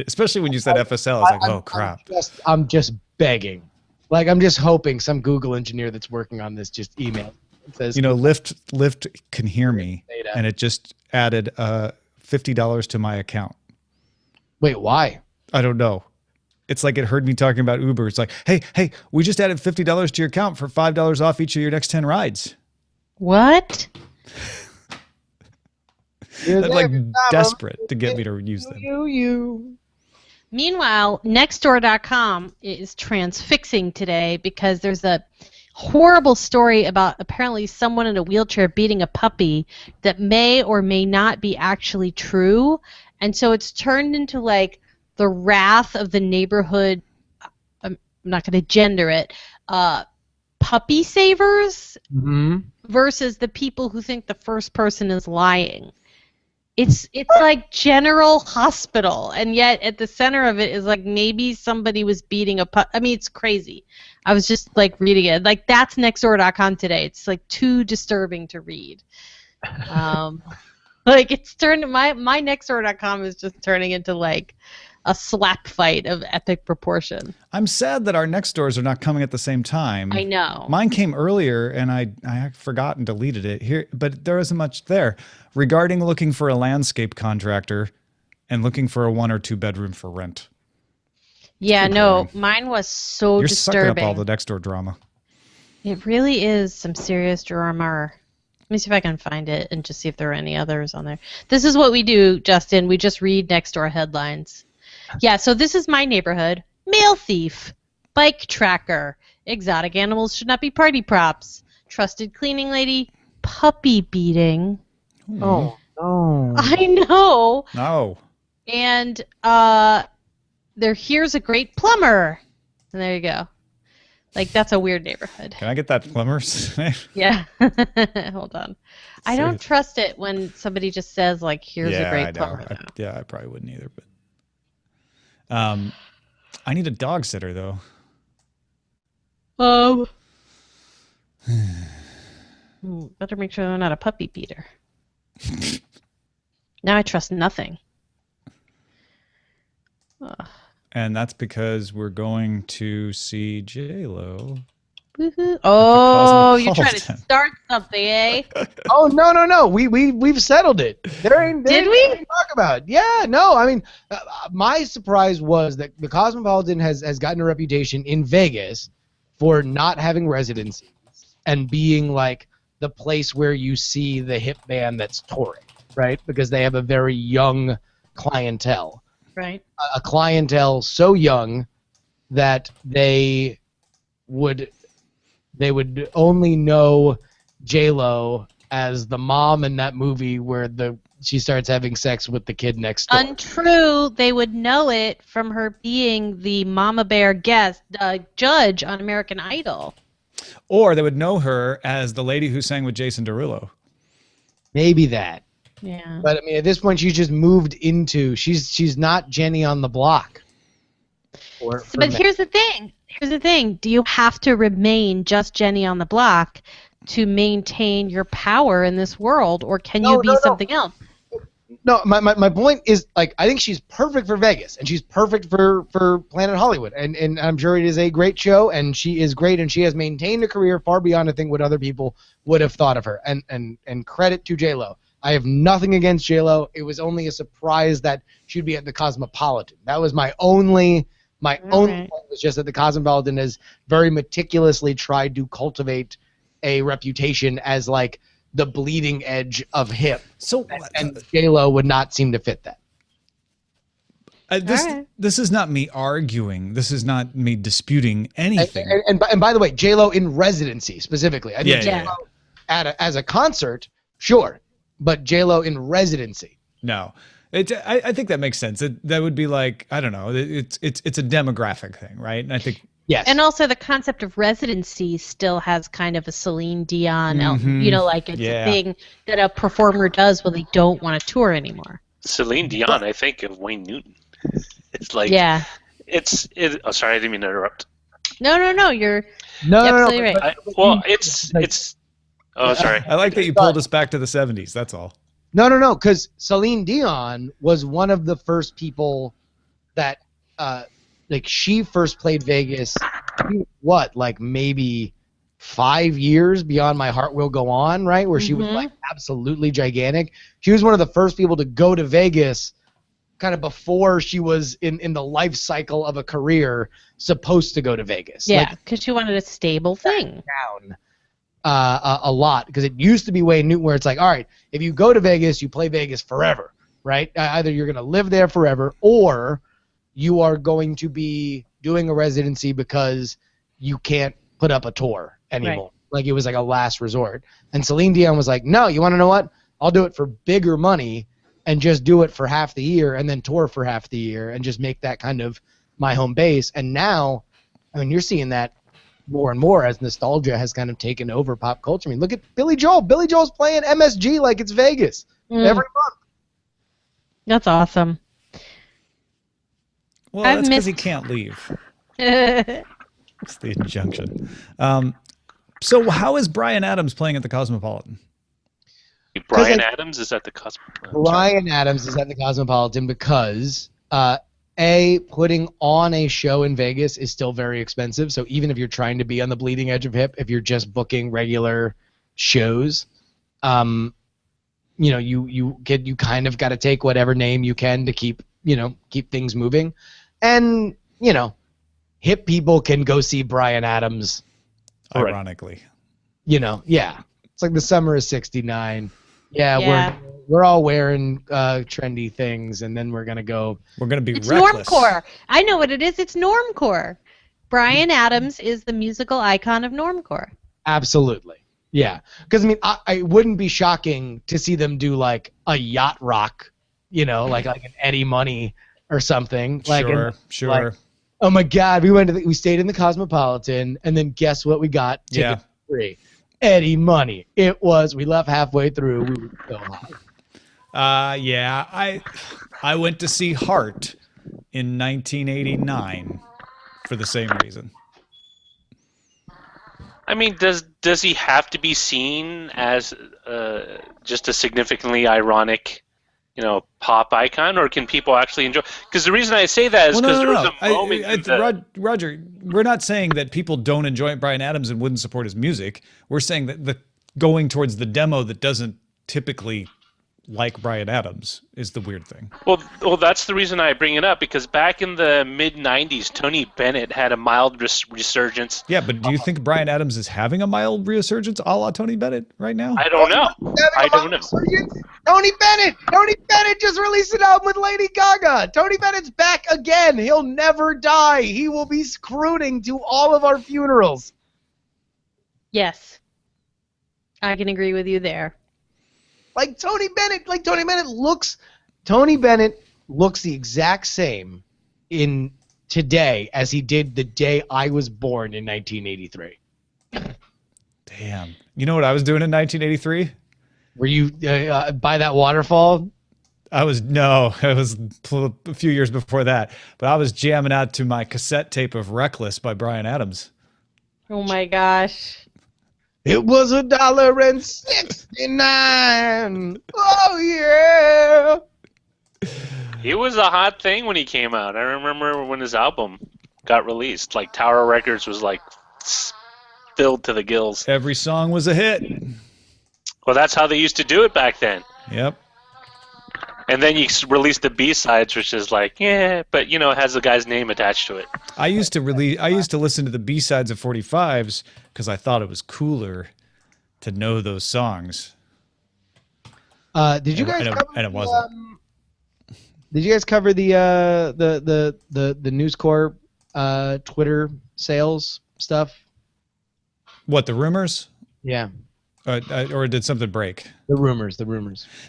Especially when you said FSL. I was like, oh, crap. I'm just begging. Like, I'm just hoping some Google engineer that's working on this just email. It says, You know, Lyft can hear me, Data. and it just added $50 to my account. Wait, why? I don't know. It's like it heard me talking about Uber. It's like, hey, we just added $50 to your account for $5 off each of your next 10 rides. What? They're like desperate to get me to use them. You. Meanwhile, Nextdoor.com is transfixing today because there's a horrible story about apparently someone in a wheelchair beating a puppy that may or may not be actually true. And so it's turned into like the wrath of the neighborhood. I'm not going to gender it. Puppy savers versus the people who think the first person is lying. It's like General Hospital, and yet at the center of it is like maybe somebody was beating a pup. I mean, it's crazy. I was just like reading it. Like that's Nextdoor.com today. It's like too disturbing to read. Like it's turned my Nextdoor.com is just turning into like a slap fight of epic proportion. I'm sad that our next doors are not coming at the same time. I know. Mine came earlier, and I forgot and deleted it here, but there isn't much there. Regarding looking for a landscape contractor and looking for a 1 or 2 bedroom for rent. Yeah, no, mine was so You're disturbing. sucking up all the next door drama. It really is some serious drama. Let me see if I can find it and just see if there are any others on there. This is what we do, Justin. We just read next door headlines. Yeah, so this is my neighborhood. Mail thief. Bike tracker. Exotic animals should not be party props. Trusted cleaning lady. Puppy beating. Oh, no. I know. No. And here's a great plumber. And there you go. Like, that's a weird neighborhood. Can I get that plumber's name? Yeah. Hold on. I don't trust it when somebody just says, like, here's a great plumber. I probably wouldn't either. But I need a dog sitter, though. Better make sure they're not a puppy beater. Now I trust nothing. And that's because we're going to see J-Lo. Woohoo. Oh, you're trying to Cosmopolitan. start something, eh? Oh, no. We've settled it. Did we? Nothing to talk about. Yeah, no. I mean, my surprise was that the Cosmopolitan has gotten a reputation in Vegas for not having residencies and being like the place where you see the hip band that's touring, right? Because they have a very young clientele. Right. A clientele so young that they would only know J-Lo as the mom in that movie where she starts having sex with the kid next door. Untrue. They would know it from her being the Mama Bear judge on American Idol. Or they would know her as the lady who sang with Jason Derulo. Maybe that. Yeah. But I mean, at this point, she's just moved into. She's not Jenny on the Block. But here's the thing. Do you have to remain just Jenny on the Block to maintain your power in this world, or can you be something else? No, my point is, like, I think she's perfect for Vegas, and she's perfect for Planet Hollywood, and I'm sure it is a great show, and she is great, and she has maintained a career far beyond, I think, what other people would have thought of her, and credit to J-Lo. I have nothing against J-Lo. It was only a surprise that she'd be at the Cosmopolitan. That was my only point was just that the Cosmopolitan has very meticulously tried to cultivate a reputation as like the bleeding edge of hip. So and J-Lo would not seem to fit that. This is not me arguing. This is not me disputing anything. And by the way, J-Lo in residency specifically. I think J-Lo as a concert, sure. But J-Lo in residency. No. I think that makes sense. That would be like, I don't know, it's a demographic thing, right? And I think yes. And also the concept of residency still has kind of a Celine Dion, like it's a thing that a performer does when they don't want to tour anymore. Celine Dion, I think of Wayne Newton. It's like oh, sorry, I didn't mean to interrupt. No, you're absolutely right. It's oh, sorry. I like that you pulled us back to the 70s. That's all. No, because Celine Dion was one of the first people that, she first played Vegas, like maybe 5 years beyond My Heart Will Go On, right? Where she was like absolutely gigantic. She was one of the first people to go to Vegas kind of before she was in the life cycle of a career supposed to go to Vegas. Yeah, because she wanted a stable thing. Down. A lot, because it used to be Wayne Newton where it's like, all right, if you go to Vegas, you play Vegas forever, right? Either you're going to live there forever, or you are going to be doing a residency because you can't put up a tour anymore. Right. Like it was like a last resort. And Celine Dion was like, no, you want to know what? I'll do it for bigger money and just do it for half the year and then tour for half the year and just make that kind of my home base. And now, I mean, you're seeing that more and more as nostalgia has kind of taken over pop culture. I mean, look at Billy Joel. Billy Joel's playing MSG like it's Vegas every month. That's awesome. Well, that's because he can't leave. It's the injunction. So how is Bryan Adams playing at the Cosmopolitan? Bryan Adams is at the Cosmopolitan. Bryan Adams is at the Cosmopolitan because putting on a show in Vegas is still very expensive. So even if you're trying to be on the bleeding edge of hip, if you're just booking regular shows, you kind of got to take whatever name you can to keep things moving. And, hip people can go see Bryan Adams. Ironically. It's like the summer of '69. Yeah. We're all wearing trendy things, and then we're going to go. We're going to be It's reckless. normcore. I know what it is. It's normcore. Bryan Adams is the musical icon of normcore. Absolutely. Yeah. Because, I wouldn't be shocking to see them do, like, a yacht rock, like an Eddie Money or something. Sure. Like, oh, my God. We stayed in the Cosmopolitan, and then guess what we got? Tickets free. Eddie Money. We left halfway through. We were so high. I went to see Heart in 1989 for the same reason. I mean, does he have to be seen as just a significantly ironic, pop icon, or can people actually enjoy? Because the reason I say that is because there was a moment. Roger, we're not saying that people don't enjoy Bryan Adams and wouldn't support his music. We're saying that the going towards the demo that doesn't typically like Bryan Adams is the weird thing. Well, that's the reason I bring it up, because back in the mid-'90s, Tony Bennett had a mild resurgence. Yeah, but do you think Bryan Adams is having a mild resurgence a la Tony Bennett right now? I don't know. Tony Bennett just released an album with Lady Gaga. Tony Bennett's back again. He'll never die. He will be crooning to all of our funerals. Yes. I can agree with you there. Tony Bennett looks the exact same in today as he did the day I was born in 1983. Damn. You know what I was doing in 1983? Were you by that waterfall? It was a few years before that, but I was jamming out to my cassette tape of Reckless by Bryan Adams. Oh my gosh. It was $1.69. Oh yeah. He was a hot thing when he came out. I remember when his album got released. Like Tower Records was like filled to the gills. Every song was a hit. Well, that's how they used to do it back then. Yep. And then you release the B-sides, which is like, but it has the guy's name attached to it. I used to listen to the B-sides of 45s because I thought it was cooler to know those songs. Did you guys cover? And it wasn't. Did you guys cover the News Corp Twitter sales stuff? What, the rumors? Yeah. Or did something break? The rumors.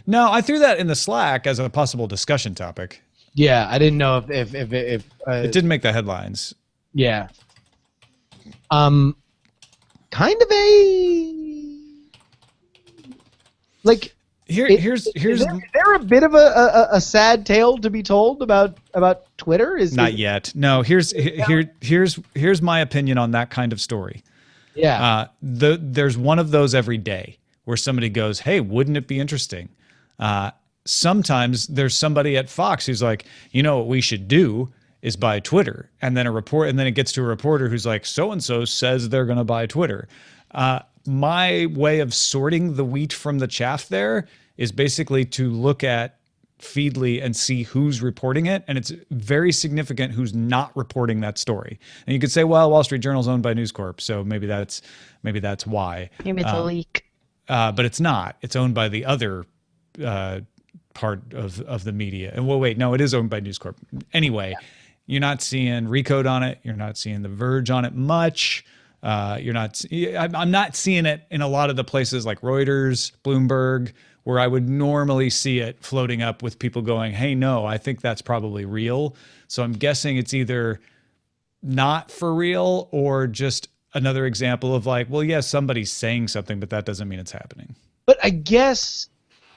No, I threw that in the Slack as a possible discussion topic. Yeah, I didn't know if it didn't make the headlines. Yeah. Kind of a like. Here's is there a bit of a sad tale to be told about Twitter? Not yet. No. Here's my opinion on that kind of story. Yeah. There's one of those every day where somebody goes, "Hey, wouldn't it be interesting?" Sometimes there's somebody at Fox who's like, what we should do is buy Twitter, and then it gets to a reporter who's like, so and so says they're going to buy Twitter. My way of sorting the wheat from the chaff there is basically to look at Feedly and see who's reporting it, and it's very significant who's not reporting that story. And you could say, well, Wall Street Journal's owned by News Corp, so maybe that's why. Maybe it's a leak. But it's not. It's owned by the other part of the media. And wait, no, it is owned by News Corp. Anyway, you're not seeing Recode on it. You're not seeing The Verge on it much. I'm not seeing it in a lot of the places like Reuters, Bloomberg, where I would normally see it floating up with people going, hey, no, I think that's probably real. So I'm guessing it's either not for real or just another example of like, well, yes, somebody's saying something, but that doesn't mean it's happening. But I guess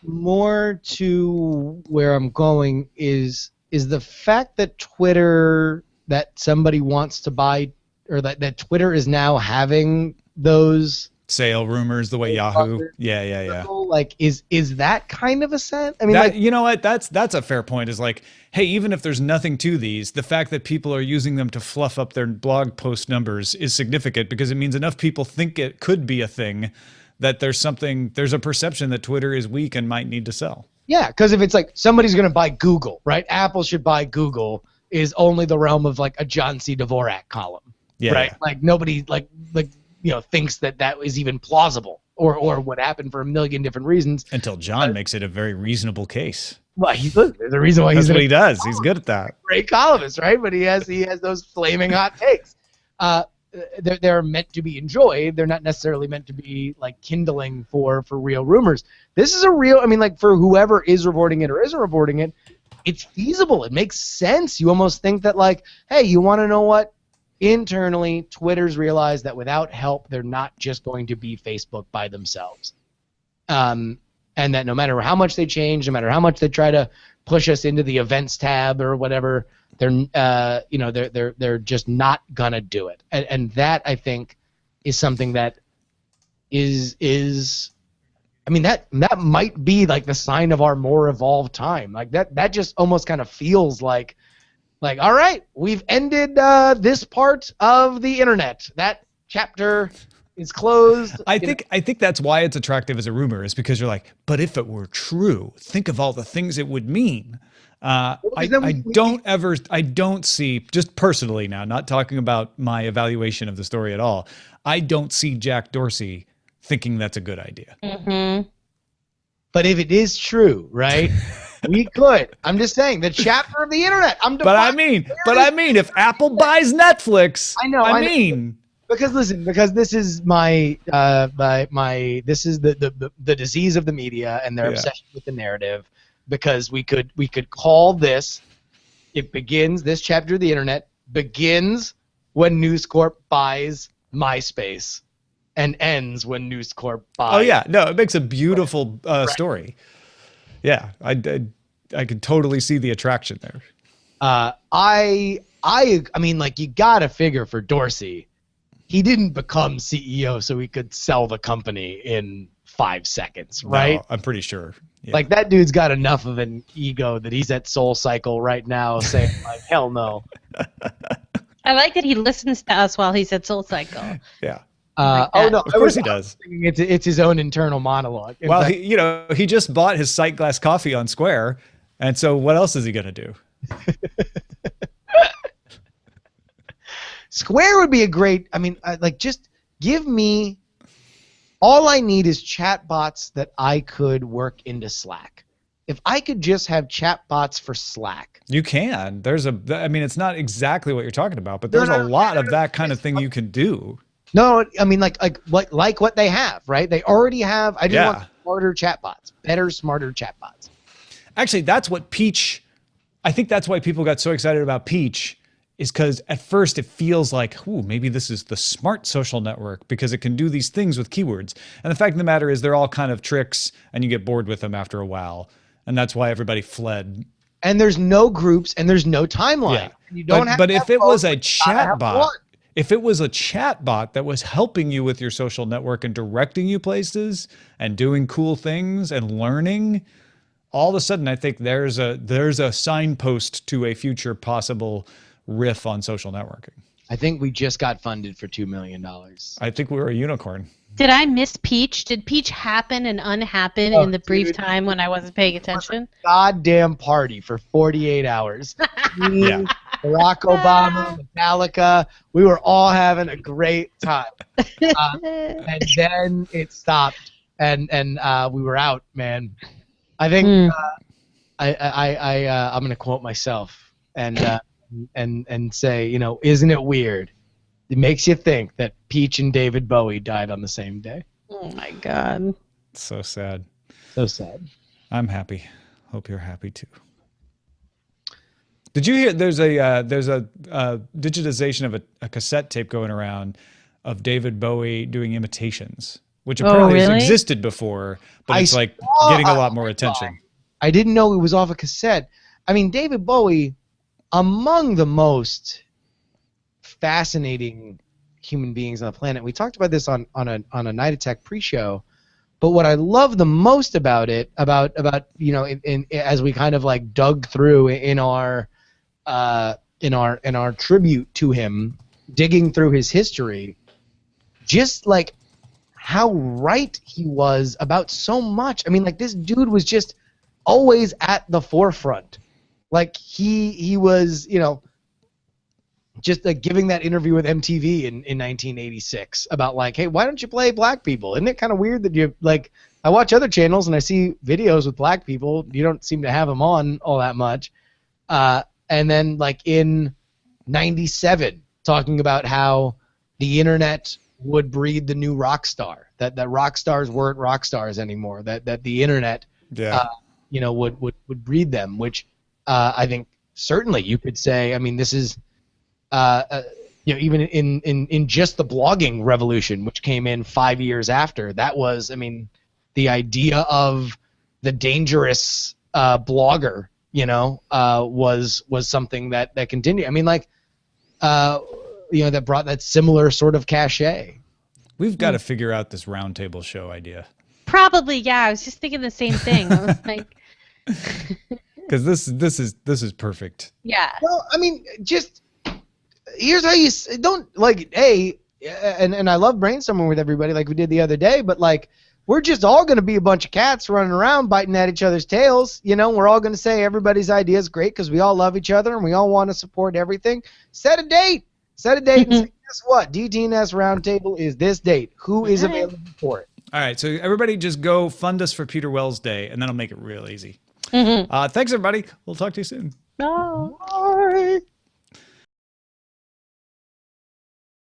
more to where I'm going is the fact that that somebody wants to buy, or that Twitter is now having those Sale rumors the way Yahoo. Yeah. Like, is that kind of a sense? I mean, that, like, you know what? That's a fair point. Is like, hey, even if there's nothing to these, the fact that people are using them to fluff up their blog post numbers is significant because it means enough people think it could be a thing that there's a perception that Twitter is weak and might need to sell. Yeah, because if it's like somebody's going to buy Google, right? Apple should buy Google is only the realm of like a John C. Dvorak column, right? Yeah. Like nobody thinks that is even plausible or what happened for a million different reasons. Until John makes it a very reasonable case. Well, there's a reason why That's what he does. He's good at that. Great columnist, right? But he has those flaming hot takes. They're meant to be enjoyed. They're not necessarily meant to be like kindling for real rumors. This is a real. I mean, like for whoever is reporting it or isn't reporting it, it's feasible. It makes sense. You almost think that like, hey, you want to know what? Internally, Twitter's realized that without help, they're not just going to be Facebook by themselves. And that no matter how much they change, no matter how much they try to push us into the events tab or whatever, they're just not gonna do it. And that I think is something that is I mean that might be like the sign of our more evolved time. Like that just almost kind of feels like all right, we've ended this part of the internet. That chapter is closed. I think that's why it's attractive as a rumor, is because you're like, but if it were true, think of all the things it would mean. I don't see, just personally now, not talking about my evaluation of the story at all, I don't see Jack Dorsey thinking that's a good idea. Mm-hmm. But if it is true, right? We could. I'm just saying the chapter of the internet. But I mean, if Apple buys Netflix, I know. Because listen, because this is my this is the disease of the media and their obsession with the narrative. Because we could call this, this chapter of the internet begins when News Corp buys MySpace and ends when News Corp buys. Oh yeah, no, it makes a beautiful story. Yeah, I could totally see the attraction there. I mean, like, you gotta figure for Dorsey, he didn't become CEO so he could sell the company in 5 seconds, right? No, I'm pretty sure. Yeah. Like, that dude's got enough of an ego that he's at SoulCycle right now saying, like, hell no. I like that he listens to us while he's at SoulCycle. Yeah. No, of course he does. It's his own internal monologue. Well, he just bought his Sight Glass coffee on Square, and so what else is he gonna do? Square would be a great. I mean, just give me. All I need is chat bots that I could work into Slack. If I could just have chat bots for Slack. You can. I mean, it's not exactly what you're talking about, but there's a lot of that kind of thing you can do. No, I mean, like what they have, right? They already have. I just want smarter chatbots, better, smarter chatbots. Actually, that's what Peach. I think that's why people got so excited about Peach, is because at first it feels like, ooh, maybe this is the smart social network because it can do these things with keywords. And the fact of the matter is, they're all kind of tricks, and you get bored with them after a while, and that's why everybody fled. And there's no groups, and there's no timeline. Yeah. You don't have. But if it was a chat bot. If it was a chat bot that was helping you with your social network and directing you places and doing cool things and learning, all of a sudden I think there's a signpost to a future possible riff on social networking. I think we just got funded for $2 million. I think we were a unicorn. Did I miss Peach? Did Peach happen and unhappen in the brief time when I wasn't paying attention? Goddamn party for 48 hours. Yeah. Barack Obama, Metallica, we were all having a great time. And then it stopped, and we were out, man. I think I'm gonna quote myself and say, isn't it weird? It makes you think that Peach and David Bowie died on the same day. Oh my God. So sad. So sad. I'm happy. Hope you're happy too. Did you hear there's a digitization of a cassette tape going around of David Bowie doing imitations, which apparently has existed before, but it's like getting a lot more attention. I didn't know it was off a cassette. I mean, David Bowie, among the most fascinating human beings on the planet. We talked about this on a Night Attack pre-show. But what I love the most about it, about as we kind of like dug through in our tribute to him, digging through his history, just like how right he was about so much. I mean, like, this dude was just always at the forefront. Like, he was, just like giving that interview with MTV in 1986 about like, hey, why don't you play black people? Isn't it kind of weird that you like? I watch other channels and I see videos with black people. You don't seem to have them on all that much. And then like in 97, talking about how the internet would breed the new rock star. That rock stars weren't rock stars anymore. That the internet, would breed them. Which I think certainly you could say. I mean, this is. Even in just the blogging revolution, which came in 5 years after, that was, I mean, the idea of the dangerous blogger, was something that continued. I mean, like, that brought that similar sort of cachet. We've got to figure out this roundtable show idea. Probably, yeah. I was just thinking the same thing. I was like, because this is perfect. Yeah. Well, I mean, just. Here's how you don't like and I love brainstorming with everybody like we did the other day, but like we're just all going to be a bunch of cats running around biting at each other's tails. We're all going to say everybody's idea is great because we all love each other and we all want to support everything. Set a date and say, guess what? DTNS Roundtable is this date. Who is available for it? All right, so everybody just go fund us for Peter Wells Day, and that'll make it real easy. Thanks, everybody. We'll talk to you soon. No. Bye.